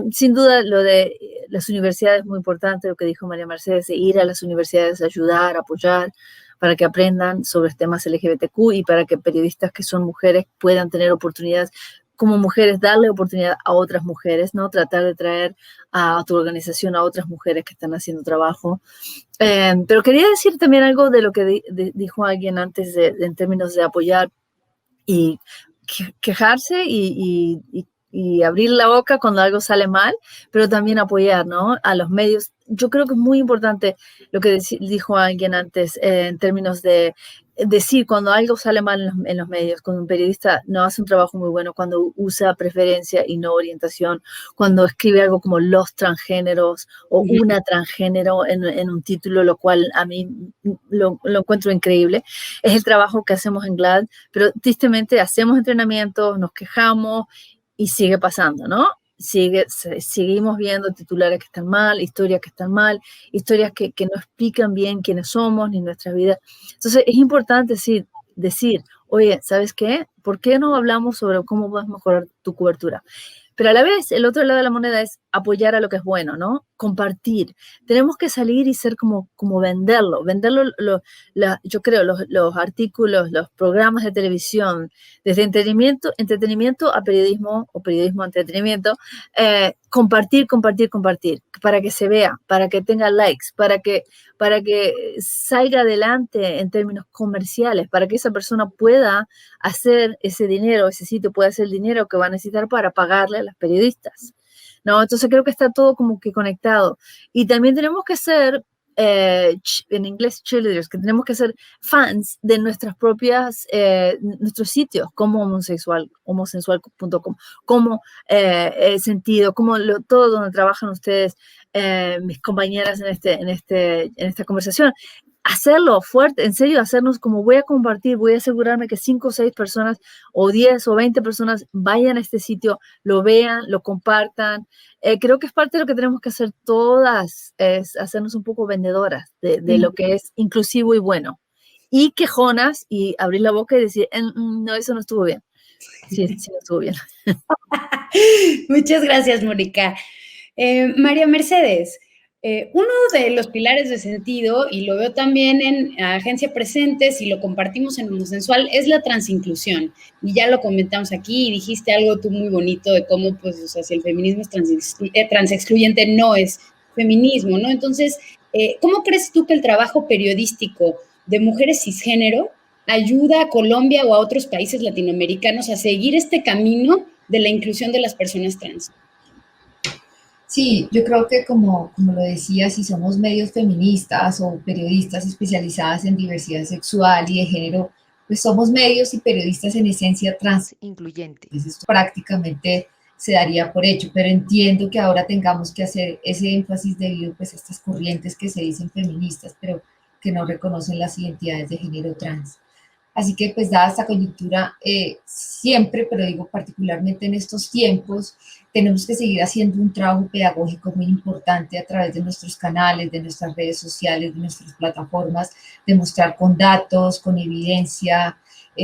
Sin duda, lo de las universidades es muy importante, lo que dijo María Mercedes, de ir a las universidades, ayudar, apoyar, para que aprendan sobre temas LGBTQ y para que periodistas que son mujeres puedan tener oportunidades como mujeres, darle oportunidad a otras mujeres, ¿no? Tratar de traer a tu organización a otras mujeres que están haciendo trabajo. Pero quería decir también algo de lo que dijo alguien antes en términos de apoyar y quejarse y abrir la boca cuando algo sale mal, pero también apoyar, ¿no?, a los medios. Yo creo que es muy importante lo que dijo alguien antes en términos de decir cuando algo sale mal en los medios, cuando un periodista no hace un trabajo muy bueno, cuando usa preferencia y no orientación, cuando escribe algo como los transgéneros o una transgénero en un título, lo cual a mí lo encuentro increíble. Es el trabajo que hacemos en GLAAD, pero tristemente hacemos entrenamientos, nos quejamos y sigue pasando, ¿no? Seguimos viendo titulares que están mal, historias que están mal, historias que no explican bien quiénes somos ni nuestra vida. Entonces, es importante decir, oye, ¿sabes qué? ¿Por qué no hablamos sobre cómo puedes mejorar tu cobertura? Pero a la vez, el otro lado de la moneda es apoyar a lo que es bueno, ¿no? Compartir. Tenemos que salir y ser como venderlo. Yo creo, los artículos, los programas de televisión, desde entretenimiento a periodismo o periodismo a entretenimiento, compartir, para que se vea, para que tenga likes, para que salga adelante en términos comerciales, para que esa persona pueda hacer ese dinero, ese sitio puede hacer el dinero que va a necesitar para pagarle a las periodistas, ¿no? Entonces creo que está todo como que conectado. Y también tenemos que ser, en inglés, cheerleaders, que tenemos que ser fans de nuestras propias, nuestros sitios, como homosensual.com, como Sentido, como todo donde trabajan ustedes, mis compañeras en esta conversación. Hacerlo fuerte, en serio, hacernos como voy a compartir, voy a asegurarme que 5 o 6 personas o 10 o 20 personas vayan a este sitio, lo vean, lo compartan. Creo que es parte de lo que tenemos que hacer todas, es hacernos un poco vendedoras de lo que es inclusivo y bueno. Y quejonas y abrir la boca y decir, no, eso no estuvo bien. Sí, no estuvo bien. Muchas gracias, Mónica. María Mercedes, uno de los pilares de Sentido, y lo veo también en Agencia Presentes y lo compartimos en Homosensual, es la transinclusión. Y ya lo comentamos aquí y dijiste algo tú muy bonito de cómo, pues, o sea, si el feminismo es transexcluyente, no es feminismo, ¿no? Entonces, ¿cómo crees tú que el trabajo periodístico de mujeres cisgénero ayuda a Colombia o a otros países latinoamericanos a seguir este camino de la inclusión de las personas trans? Sí, yo creo que como lo decía, si somos medios feministas o periodistas especializadas en diversidad sexual y de género, pues somos medios y periodistas en esencia trans incluyentes. Esto prácticamente se daría por hecho, pero entiendo que ahora tengamos que hacer ese énfasis debido pues, a estas corrientes que se dicen feministas, pero que no reconocen las identidades de género trans. Así que, pues, dada esta coyuntura, siempre, pero digo particularmente en estos tiempos, tenemos que seguir haciendo un trabajo pedagógico muy importante a través de nuestros canales, de nuestras redes sociales, de nuestras plataformas, demostrar con datos, con evidencia,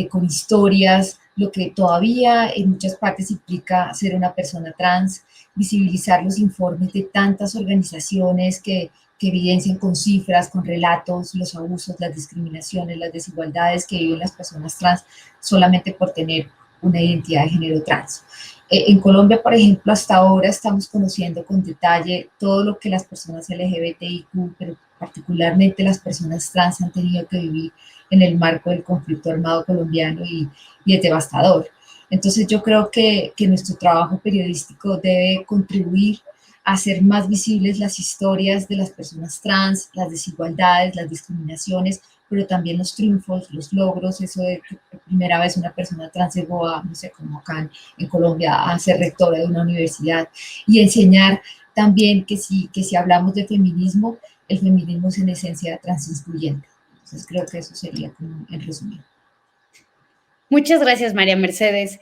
con historias, lo que todavía en muchas partes implica ser una persona trans, visibilizar los informes de tantas organizaciones que evidencian con cifras, con relatos, los abusos, las discriminaciones, las desigualdades que viven las personas trans solamente por tener una identidad de género trans. En Colombia, por ejemplo, hasta ahora estamos conociendo con detalle todo lo que las personas LGBTIQ, pero particularmente las personas trans han tenido que vivir en el marco del conflicto armado colombiano y es devastador. Entonces yo creo que nuestro trabajo periodístico debe contribuir a hacer más visibles las historias de las personas trans, las desigualdades, las discriminaciones, pero también los triunfos, los logros, eso de que por primera vez una persona trans llegó a, no sé, como acá en Colombia, a ser rectora de una universidad, y enseñar también que si hablamos de feminismo, el feminismo es en esencia transincluyente. Entonces creo que eso sería como en resumen. Muchas gracias, María Mercedes.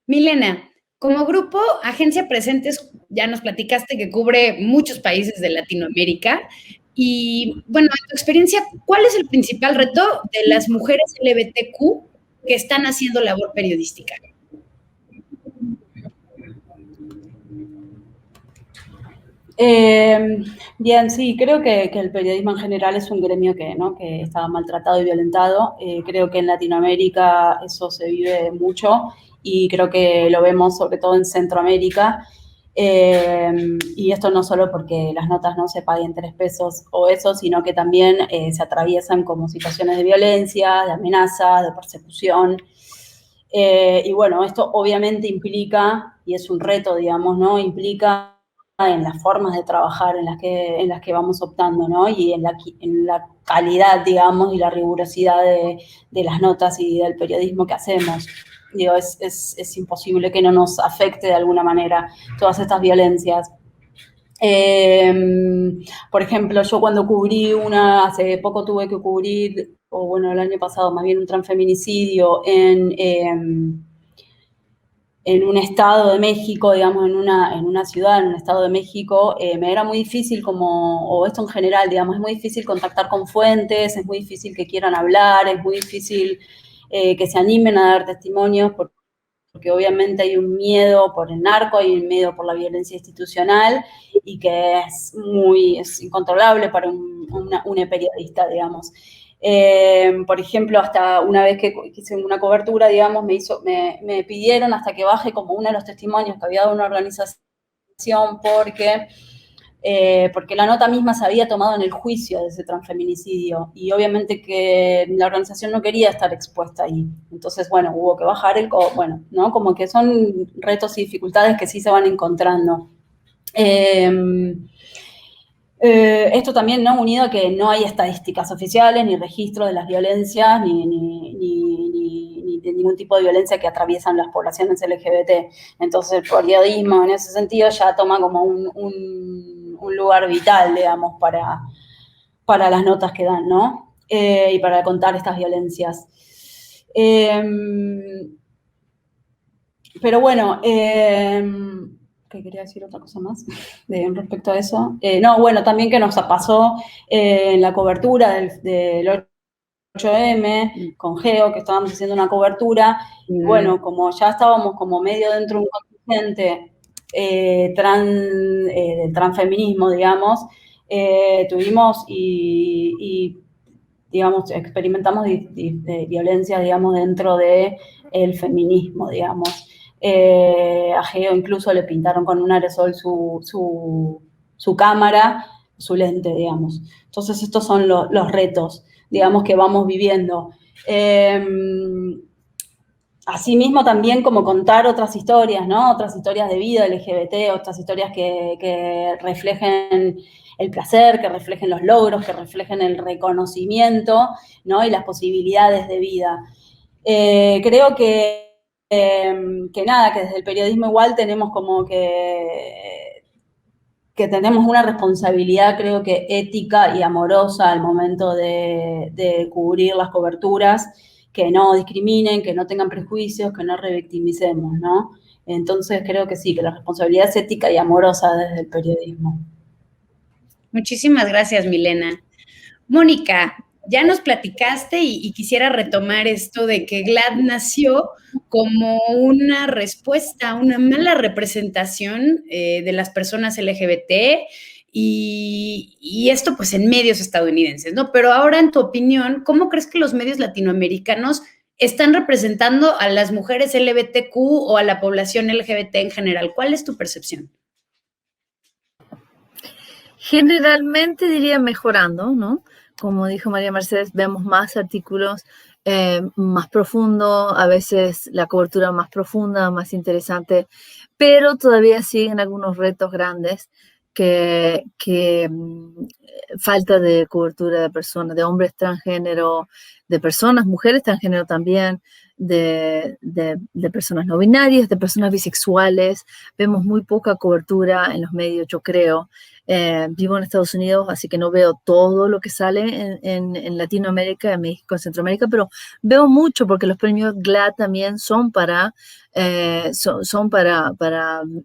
Milena, como grupo, Agencia Presentes, ya nos platicaste que cubre muchos países de Latinoamérica. Y bueno, en tu experiencia, ¿cuál es el principal reto de las mujeres LGBTQ que están haciendo labor periodística? Bien, sí, creo que el periodismo en general es un gremio que está maltratado y violentado. Creo que en Latinoamérica eso se vive mucho y creo que lo vemos sobre todo en Centroamérica. Y esto no solo porque las notas no se paguen 3 pesos o eso, sino que también se atraviesan como situaciones de violencia, de amenaza, de persecución. Y bueno, esto obviamente implica, y es un reto, digamos, ¿no? Implica en las formas de trabajar en las que vamos optando, ¿no? Y en la calidad, digamos, y la rigurosidad de las notas y del periodismo que hacemos. Digo, es imposible que no nos afecte de alguna manera todas estas violencias. Por ejemplo, yo cuando cubrí hace poco tuve que cubrir, o bueno, el año pasado más bien un transfeminicidio en en un estado de México, digamos, en una ciudad, en un estado de México, me era muy difícil o esto en general, digamos, es muy difícil contactar con fuentes, es muy difícil que quieran hablar, es muy difícil que se animen a dar testimonios, porque obviamente hay un miedo por el narco, hay un miedo por la violencia institucional, y que es incontrolable para una periodista, digamos. Por ejemplo, hasta una vez que hice una cobertura, digamos, me pidieron hasta que baje como uno de los testimonios que había dado una organización porque la nota misma se había tomado en el juicio de ese transfeminicidio, y obviamente que la organización no quería estar expuesta ahí. Entonces, bueno, hubo que bajar bueno, ¿no? Como que son retos y dificultades que sí se van encontrando. Esto también, ¿no?, unido a que no hay estadísticas oficiales, ni registro de las violencias, ni de ningún tipo de violencia que atraviesan las poblaciones LGBT. Entonces, el periodismo, en ese sentido, ya toma como un lugar vital, digamos, para las notas que dan, ¿no? Y para contar estas violencias. Pero bueno, ¿qué quería decir otra cosa más respecto a eso? No, bueno, también que nos pasó en la cobertura del 8M con Geo, que estábamos haciendo una cobertura, y bueno, como ya estábamos como medio dentro de un contingente del transfeminismo, digamos, tuvimos y digamos, experimentamos violencia, digamos, dentro del feminismo, digamos. A Geo incluso le pintaron con un aerosol su cámara, su lente, digamos. Entonces, estos son los retos, digamos, que vamos viviendo. Asimismo, también como contar otras historias, ¿no? Otras historias de vida LGBT, otras historias que reflejen el placer, que reflejen los logros, que reflejen el reconocimiento, ¿no? Y las posibilidades de vida. Creo que nada, que desde el periodismo igual tenemos como que tenemos una responsabilidad, creo que ética y amorosa al momento de cubrir las coberturas, que no discriminen, que no tengan prejuicios, que no revictimicemos, ¿no? Entonces creo que sí, que la responsabilidad es ética y amorosa desde el periodismo. Muchísimas gracias, Milena. Mónica, ya nos platicaste y quisiera retomar esto de que GLAAD nació como una respuesta a una mala representación de las personas LGBT y esto pues en medios estadounidenses, ¿no? Pero ahora, en tu opinión, ¿cómo crees que los medios latinoamericanos están representando a las mujeres LGBTQ o a la población LGBT en general? ¿Cuál es tu percepción? Generalmente diría mejorando, ¿no? Como dijo María Mercedes, vemos más artículos más profundos, a veces la cobertura más profunda, más interesante, pero todavía siguen algunos retos grandes que falta de cobertura de personas, de hombres transgénero, de personas, mujeres transgénero también, de personas no binarias, de personas bisexuales. Vemos muy poca cobertura en los medios, yo creo. Vivo en Estados Unidos, así que no veo todo lo que sale en Latinoamérica, en México, en Centroamérica, pero veo mucho porque los premios GLAAD también son para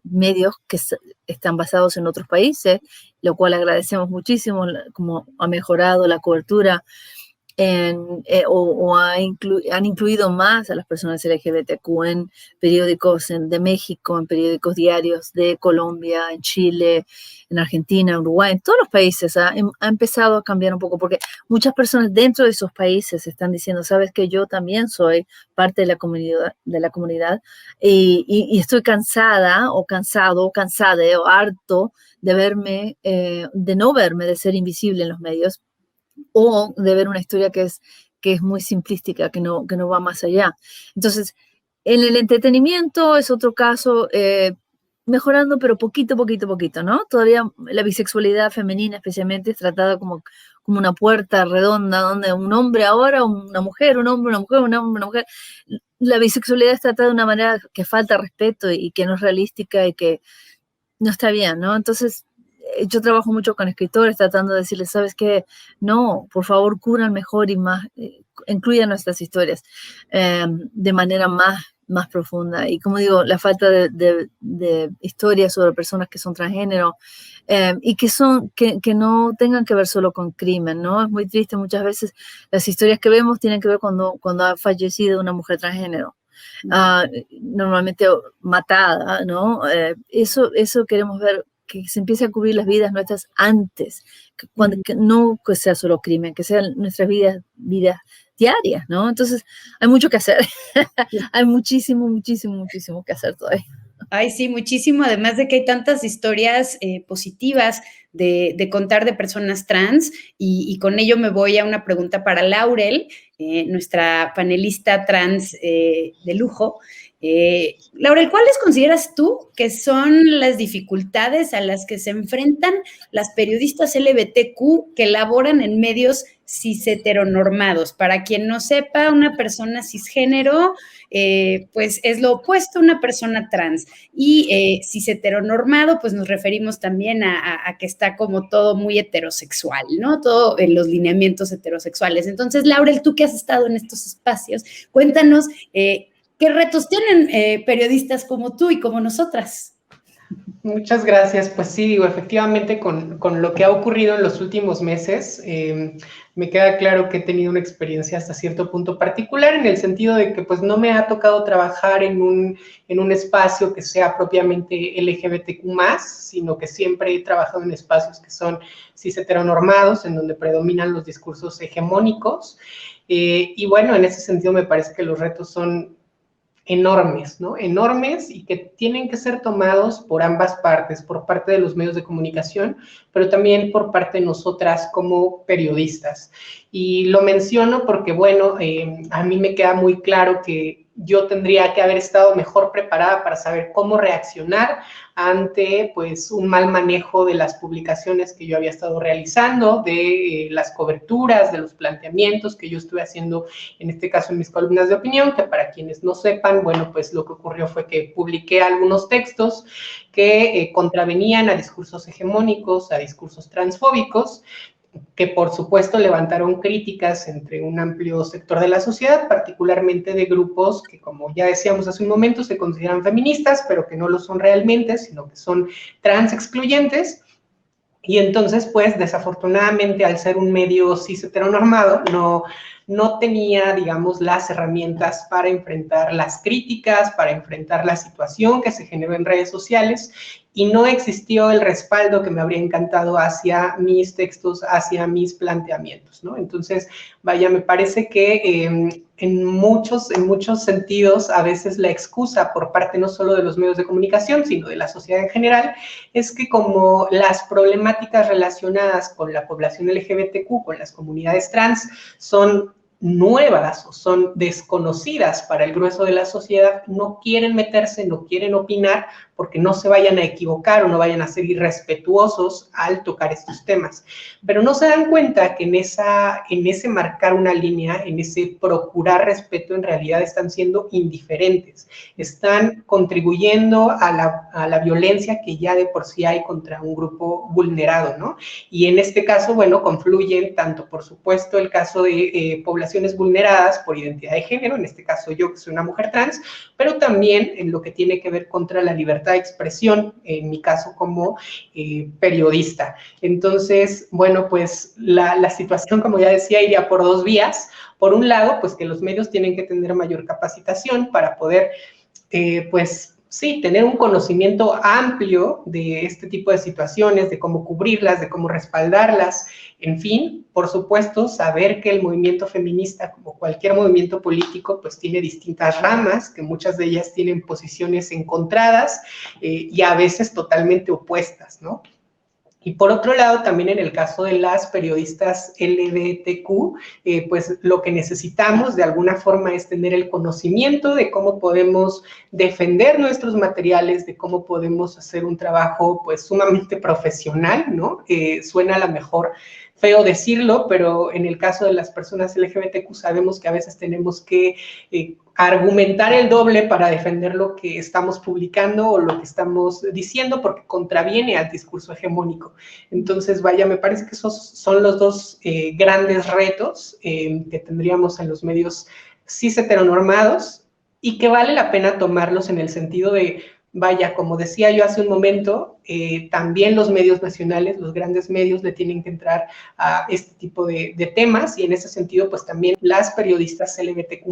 medios que están basados en otros países, lo cual agradecemos muchísimo, como ha mejorado la cobertura han incluido más a las personas LGBTQ en periódicos de México, en periódicos diarios de Colombia, en Chile, en Argentina, en Uruguay, en todos los países. Ha empezado a cambiar un poco porque muchas personas dentro de esos países están diciendo, sabes que yo también soy parte de la comunidad y estoy cansada o cansado o cansada o harto de verme, de no verme, de ser invisible en los medios, o de ver una historia que es muy simplística, que no va más allá. Entonces, en el entretenimiento es otro caso, mejorando, pero poquito, ¿no? Todavía la bisexualidad femenina especialmente es tratada como una puerta redonda, donde un hombre ahora, una mujer, un hombre, una mujer, un hombre, una mujer. La bisexualidad es tratada de una manera que falta respeto y que no es realística y que no está bien, ¿no? Entonces, yo trabajo mucho con escritores tratando de decirles, ¿sabes qué? No, por favor, cubran mejor y más, incluyan nuestras historias de manera más más profunda. Y como digo, la falta de historias sobre personas que son transgénero y que no tengan que ver solo con crimen, ¿no? Es muy triste, muchas veces las historias que vemos tienen que ver cuando ha fallecido una mujer transgénero. Normalmente matada, ¿no? Eso queremos ver, que se empiece a cubrir las vidas nuestras antes, que no que sea solo crimen, que sean nuestras vidas diarias, ¿no? Entonces, hay mucho que hacer. Hay muchísimo que hacer todavía. Ay, sí, muchísimo, además de que hay tantas historias positivas de contar de personas trans, y con ello me voy a una pregunta para Laurel, nuestra panelista trans de lujo. Laurel, ¿cuáles consideras tú que son las dificultades a las que se enfrentan las periodistas LGBTQ que laboran en medios cis-heteronormados? Para quien no sepa, una persona cisgénero, pues es lo opuesto a una persona trans. Y cis-heteronormado, pues nos referimos también a que está como todo muy heterosexual, ¿no? Todo en los lineamientos heterosexuales. Entonces, Laurel, tú que has estado en estos espacios, cuéntanos ¿qué retos tienen periodistas como tú y como nosotras? Muchas gracias. Pues sí, digo, efectivamente con lo que ha ocurrido en los últimos meses, me queda claro que he tenido una experiencia hasta cierto punto particular, en el sentido de que pues no me ha tocado trabajar en un espacio que sea propiamente LGBTQ+, sino que siempre he trabajado en espacios que son cis heteronormados, en donde predominan los discursos hegemónicos. Y bueno, en ese sentido me parece que los retos son enormes, ¿no? Enormes, y que tienen que ser tomados por ambas partes, por parte de los medios de comunicación, pero también por parte de nosotras como periodistas. Y lo menciono porque, bueno, a mí me queda muy claro que yo tendría que haber estado mejor preparada para saber cómo reaccionar ante, pues, un mal manejo de las publicaciones que yo había estado realizando, de las coberturas, de los planteamientos que yo estuve haciendo, en este caso en mis columnas de opinión, que para quienes no sepan, bueno, pues lo que ocurrió fue que publiqué algunos textos que contravenían a discursos hegemónicos, a discursos transfóbicos, que por supuesto levantaron críticas entre un amplio sector de la sociedad, particularmente de grupos que, como ya decíamos hace un momento, se consideran feministas, pero que no lo son realmente, sino que son trans excluyentes. Y entonces, pues, desafortunadamente, al ser un medio cis heteronormado, no tenía, digamos, las herramientas para enfrentar las críticas, para enfrentar la situación que se generó en redes sociales, y no existió el respaldo que me habría encantado hacia mis textos, hacia mis planteamientos, ¿no? Entonces, vaya, me parece que en muchos sentidos, a veces la excusa por parte no solo de los medios de comunicación, sino de la sociedad en general, es que como las problemáticas relacionadas con la población LGBTQ, con las comunidades trans, son nuevas o son desconocidas para el grueso de la sociedad, no quieren meterse, no quieren opinar, porque no se vayan a equivocar o no vayan a ser irrespetuosos al tocar estos temas. Pero no se dan cuenta que en ese marcar una línea, en ese procurar respeto, en realidad están siendo indiferentes, están contribuyendo a la violencia que ya de por sí hay contra un grupo vulnerado, ¿no? Y en este caso, bueno, confluyen tanto, por supuesto, el caso de poblaciones vulneradas por identidad de género, en este caso yo, que soy una mujer trans, pero también en lo que tiene que ver contra la libertad de expresión, en mi caso como periodista. Entonces, bueno, pues la situación, como ya decía, iría por dos vías. Por un lado, pues que los medios tienen que tener mayor capacitación para poder, pues, sí, tener un conocimiento amplio de este tipo de situaciones, de cómo cubrirlas, de cómo respaldarlas, en fin, por supuesto, saber que el movimiento feminista, como cualquier movimiento político, pues tiene distintas ramas, que muchas de ellas tienen posiciones encontradas y a veces totalmente opuestas, ¿no? Y por otro lado, también en el caso de las periodistas LGBTQ, pues lo que necesitamos de alguna forma es tener el conocimiento de cómo podemos defender nuestros materiales, de cómo podemos hacer un trabajo pues sumamente profesional, ¿no? Suena a lo mejor feo decirlo, pero en el caso de las personas LGBTQ sabemos que a veces tenemos que argumentar el doble para defender lo que estamos publicando o lo que estamos diciendo, porque contraviene al discurso hegemónico. Entonces, vaya, me parece que esos son los dos grandes retos que tendríamos en los medios cis heteronormados, y que vale la pena tomarlos en el sentido de, vaya, como decía yo hace un momento, también los medios nacionales, los grandes medios le tienen que entrar a este tipo de temas, y en ese sentido, pues también las periodistas LGBTQ+,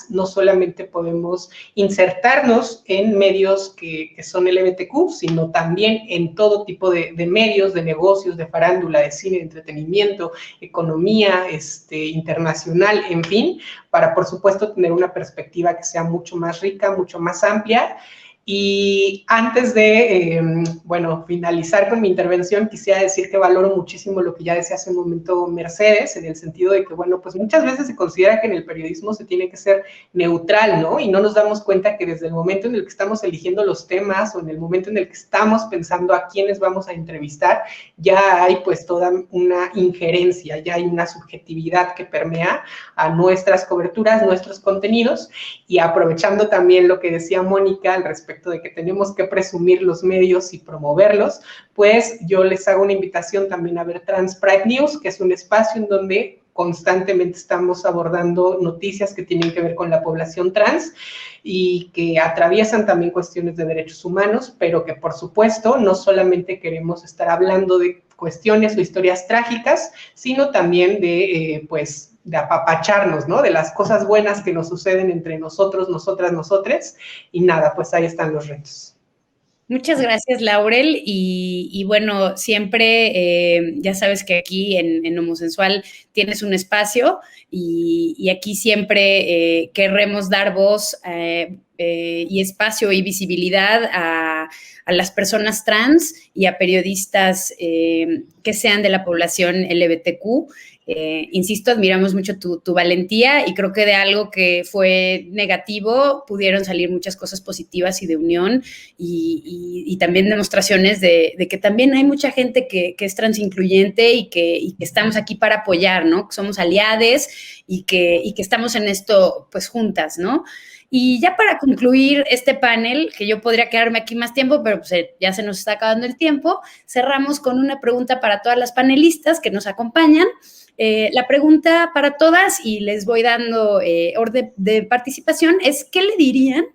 no solamente podemos insertarnos en medios que son LGBTQ, sino también en todo tipo de medios, de negocios, de farándula, de cine, de entretenimiento, economía, internacional, en fin, para, por supuesto, tener una perspectiva que sea mucho más rica, mucho más amplia. Y antes de, bueno, finalizar con mi intervención, quisiera decir que valoro muchísimo lo que ya decía hace un momento Mercedes, en el sentido de que, bueno, pues muchas veces se considera que en el periodismo se tiene que ser neutral, ¿no? Y no nos damos cuenta que desde el momento en el que estamos eligiendo los temas o en el momento en el que estamos pensando a quiénes vamos a entrevistar, ya hay pues toda una injerencia, ya hay una subjetividad que permea a nuestras coberturas, nuestros contenidos. Y aprovechando también lo que decía Mónica al respecto de que tenemos que presumir los medios y promoverlos, pues yo les hago una invitación también a ver Trans Pride News, que es un espacio en donde constantemente estamos abordando noticias que tienen que ver con la población trans y que atraviesan también cuestiones de derechos humanos, pero que por supuesto no solamente queremos estar hablando de cuestiones o historias trágicas, sino también de, pues, de apapacharnos, ¿no? De las cosas buenas que nos suceden entre nosotros, nosotras, nosotres, y nada, pues ahí están los retos. Muchas gracias, Laurel, y bueno, siempre, ya sabes que aquí en Homosensual tienes un espacio, y aquí siempre querremos dar voz y espacio y visibilidad a las personas trans y a periodistas que sean de la población LGBTQ. Insisto, admiramos mucho tu valentía, y creo que de algo que fue negativo pudieron salir muchas cosas positivas y de unión, y también demostraciones de que también hay mucha gente que es transincluyente y que estamos aquí para apoyar, ¿no? Que somos aliades y que estamos en esto pues juntas, ¿no? Y ya para concluir este panel, que yo podría quedarme aquí más tiempo, pero pues ya se nos está acabando el tiempo, cerramos con una pregunta para todas las panelistas que nos acompañan. La pregunta para todas, y les voy dando orden de participación, es ¿qué le dirían?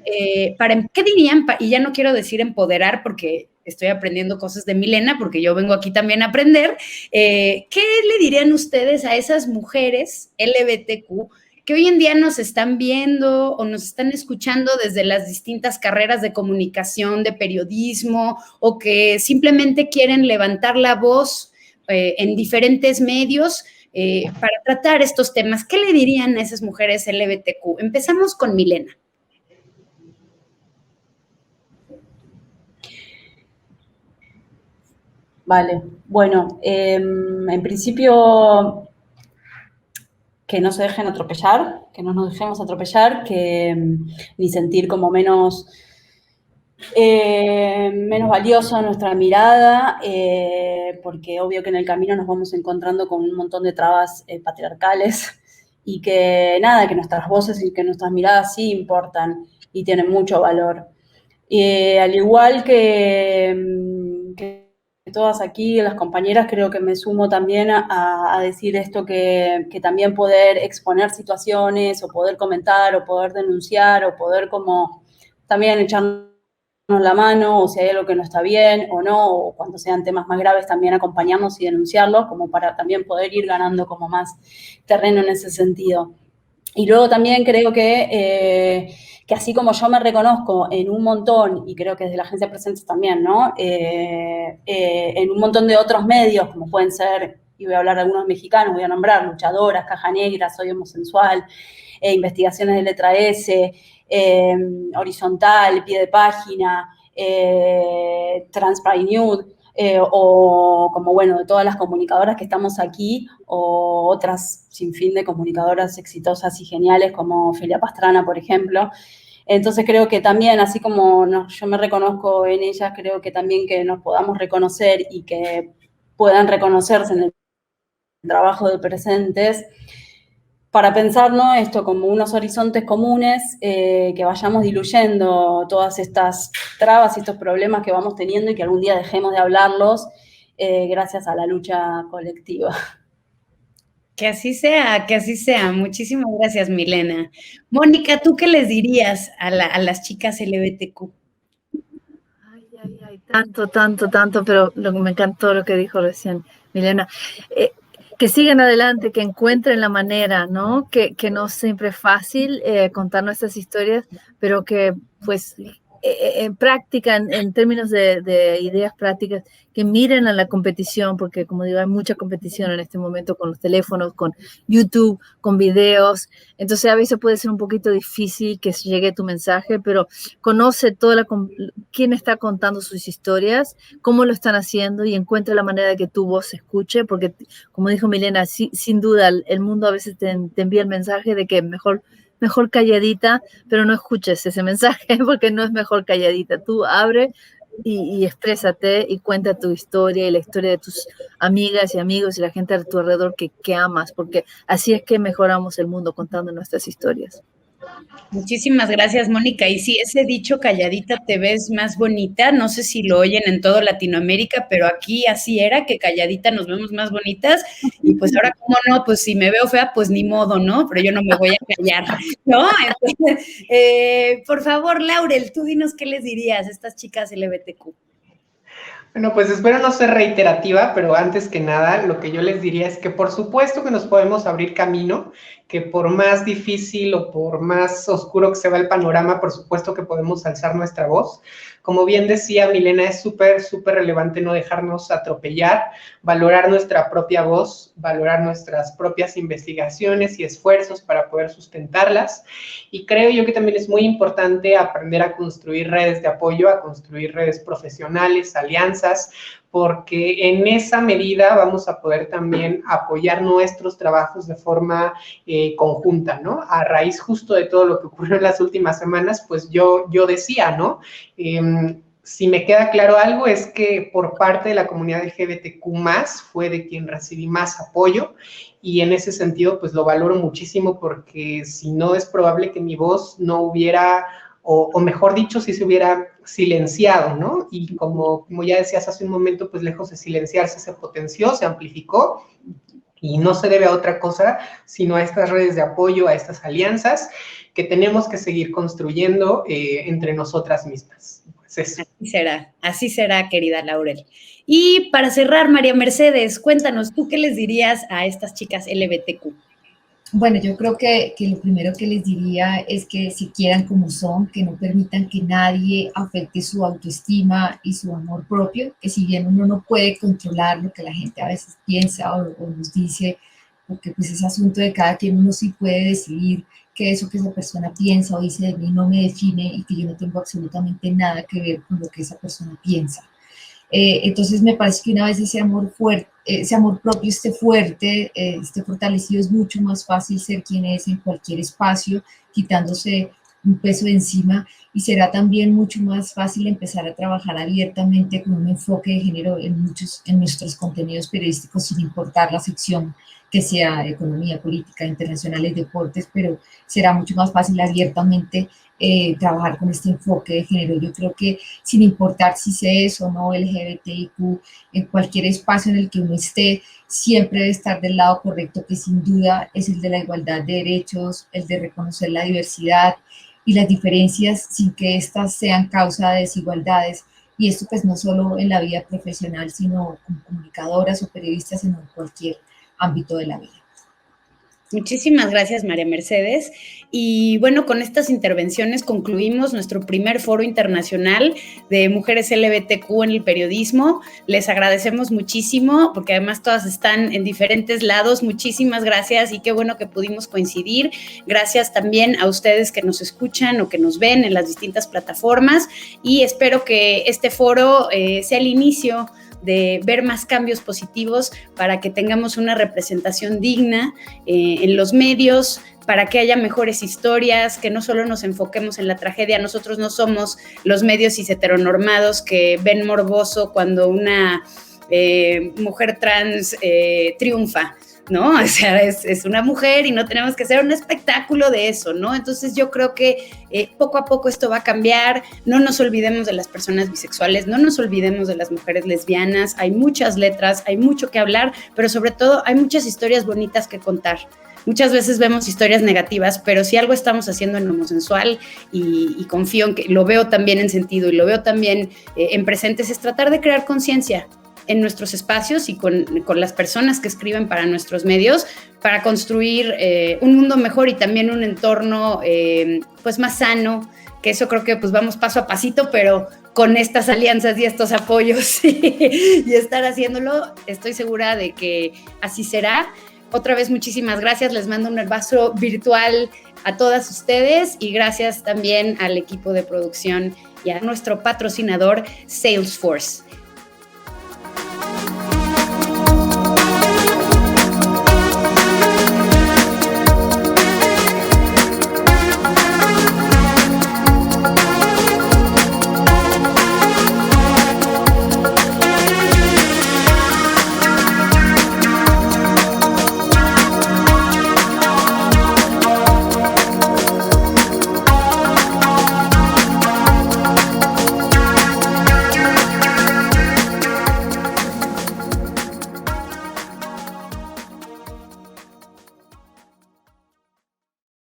¿Qué dirían? Y ya no quiero decir empoderar, porque estoy aprendiendo cosas de Milena, porque yo vengo aquí también a aprender. ¿Qué le dirían ustedes a esas mujeres LGBTQ que hoy en día nos están viendo o nos están escuchando desde las distintas carreras de comunicación, de periodismo, o que simplemente quieren levantar la voz en diferentes medios para tratar estos temas? ¿Qué le dirían a esas mujeres LGBTQ? Empezamos con Milena. Vale, bueno, en principio que no se dejen atropellar, que no nos dejemos atropellar, ni sentir como menos valiosa nuestra mirada, porque obvio que en el camino nos vamos encontrando con un montón de trabas patriarcales, y que nada, que nuestras voces y que nuestras miradas sí importan y tienen mucho valor. Al igual que todas aquí, las compañeras, creo que me sumo también a decir esto, que también poder exponer situaciones, o poder comentar, o poder denunciar, o poder como también echarnos la mano, o si hay algo que no está bien o no, o cuando sean temas más graves también acompañarnos y denunciarlos, como para también poder ir ganando como más terreno en ese sentido. Y luego también creo que así como yo me reconozco en un montón, y creo que desde la Agencia Presentes también, ¿no? En un montón de otros medios, como pueden ser, y voy a hablar de algunos mexicanos, voy a nombrar Luchadoras, Caja Negra, Soy Homosensual, Investigaciones de Letra S, Horizontal, Pie de Página, Trans Pride News, o como, bueno, de todas las comunicadoras que estamos aquí, o otras sin fin de comunicadoras exitosas y geniales como Felia Pastrana, por ejemplo. Entonces creo que también, así como yo me reconozco en ellas, creo que también que nos podamos reconocer y que puedan reconocerse en el trabajo de Presentes, para pensar, ¿no?, esto como unos horizontes comunes, que vayamos diluyendo todas estas trabas y estos problemas que vamos teniendo, y que algún día dejemos de hablarlos gracias a la lucha colectiva. Que así sea, que así sea. Muchísimas gracias, Milena. Mónica, ¿tú qué les dirías a las chicas LGBTQ? Ay, tanto, pero me encantó lo que dijo recién Milena. Que sigan adelante, que encuentren la manera, ¿no? Que no siempre es fácil contar nuestras historias, pero que pues en práctica, en términos de ideas prácticas, que miren a la competición, porque como digo, hay mucha competición en este momento con los teléfonos, con YouTube, con videos, entonces a veces puede ser un poquito difícil que llegue tu mensaje, pero conoce quién está contando sus historias, cómo lo están haciendo y encuentra la manera de que tu voz se escuche, porque como dijo Milena, sin duda el mundo a veces te envía el mensaje de que mejor calladita, pero no escuches ese mensaje porque no es mejor calladita. Tú abre y exprésate y cuenta tu historia y la historia de tus amigas y amigos y la gente a tu alrededor que amas, porque así es que mejoramos el mundo contando nuestras historias. Muchísimas gracias, Mónica. Y sí, ese dicho calladita te ves más bonita, no sé si lo oyen en todo Latinoamérica, pero aquí así era, que calladita nos vemos más bonitas. Y pues ahora, ¿cómo no? Pues si me veo fea, pues ni modo, ¿no? Pero yo no me voy a callar, ¿no? Entonces, por favor, Laurel, tú dinos qué les dirías a estas chicas LGBTQ. Bueno, pues espero no ser reiterativa, pero antes que nada, lo que yo les diría es que por supuesto que nos podemos abrir camino, que por más difícil o por más oscuro que se vea el panorama, por supuesto que podemos alzar nuestra voz. Como bien decía Milena, es súper relevante no dejarnos atropellar, valorar nuestra propia voz, valorar nuestras propias investigaciones y esfuerzos para poder sustentarlas. Y creo yo que también es muy importante aprender a construir redes de apoyo, a construir redes profesionales, alianzas, porque en esa medida vamos a poder también apoyar nuestros trabajos de forma conjunta, ¿no? A raíz justo de todo lo que ocurrió en las últimas semanas, pues yo decía, ¿no? Si me queda claro algo es que por parte de la comunidad LGBTQ+, fue de quien recibí más apoyo y en ese sentido pues lo valoro muchísimo porque si no es probable que mi voz no hubiera, o mejor dicho, si se hubiera silenciado, ¿no? Y como ya decías hace un momento, pues lejos de silenciarse se potenció, se amplificó y no se debe a otra cosa sino a estas redes de apoyo, a estas alianzas que tenemos que seguir construyendo entre nosotras mismas. Pues eso. Así será, querida Laurel. Y para cerrar, María Mercedes, cuéntanos, ¿tú qué les dirías a estas chicas LGBTQ? Bueno, yo creo que lo primero que les diría es que se quieran como son, que no permitan que nadie afecte su autoestima y su amor propio, que si bien uno no puede controlar lo que la gente a veces piensa o nos dice, porque pues es asunto de cada quien, uno sí puede decidir que eso que esa persona piensa o dice de mí no me define y que yo no tengo absolutamente nada que ver con lo que esa persona piensa. Entonces me parece que una vez ese amor propio esté fuerte, esté fortalecido, es mucho más fácil ser quien es en cualquier espacio, quitándose un peso de encima, y será también mucho más fácil empezar a trabajar abiertamente con un enfoque de género en nuestros contenidos periodísticos, sin importar la sección que sea economía, política, internacionales, deportes, pero será mucho más fácil abiertamente trabajar con este enfoque de género. Yo creo que sin importar si se es o no LGBTIQ, en cualquier espacio en el que uno esté, siempre debe estar del lado correcto, que sin duda es el de la igualdad de derechos, el de reconocer la diversidad y las diferencias sin que éstas sean causa de desigualdades. Y esto pues no solo en la vida profesional, sino como comunicadoras o periodistas en cualquier ámbito de la vida. Muchísimas gracias, María Mercedes. Y bueno, con estas intervenciones concluimos nuestro primer foro internacional de mujeres LGBTQ en el periodismo. Les agradecemos muchísimo porque además todas están en diferentes lados. Muchísimas gracias y qué bueno que pudimos coincidir. Gracias también a ustedes que nos escuchan o que nos ven en las distintas plataformas y espero que este foro sea el inicio de ver más cambios positivos para que tengamos una representación digna en los medios, para que haya mejores historias, que no solo nos enfoquemos en la tragedia. Nosotros no somos los medios cis heteronormados que ven morboso cuando una mujer trans triunfa, ¿no? O sea, es una mujer y no tenemos que hacer un espectáculo de eso, ¿no? Entonces yo creo que poco a poco esto va a cambiar. No nos olvidemos de las personas bisexuales, no nos olvidemos de las mujeres lesbianas. Hay muchas letras, hay mucho que hablar, pero sobre todo hay muchas historias bonitas que contar. Muchas veces vemos historias negativas, pero si algo estamos haciendo en Homosensual y confío en que lo veo también en Sentido y lo veo también en Presentes, es tratar de crear conciencia en nuestros espacios y con las personas que escriben para nuestros medios, para construir un mundo mejor y también un entorno pues más sano, que eso creo que pues vamos paso a pasito, pero con estas alianzas y estos apoyos y estar haciéndolo, estoy segura de que así será. Otra vez muchísimas gracias, les mando un abrazo virtual a todas ustedes y gracias también al equipo de producción y a nuestro patrocinador Salesforce.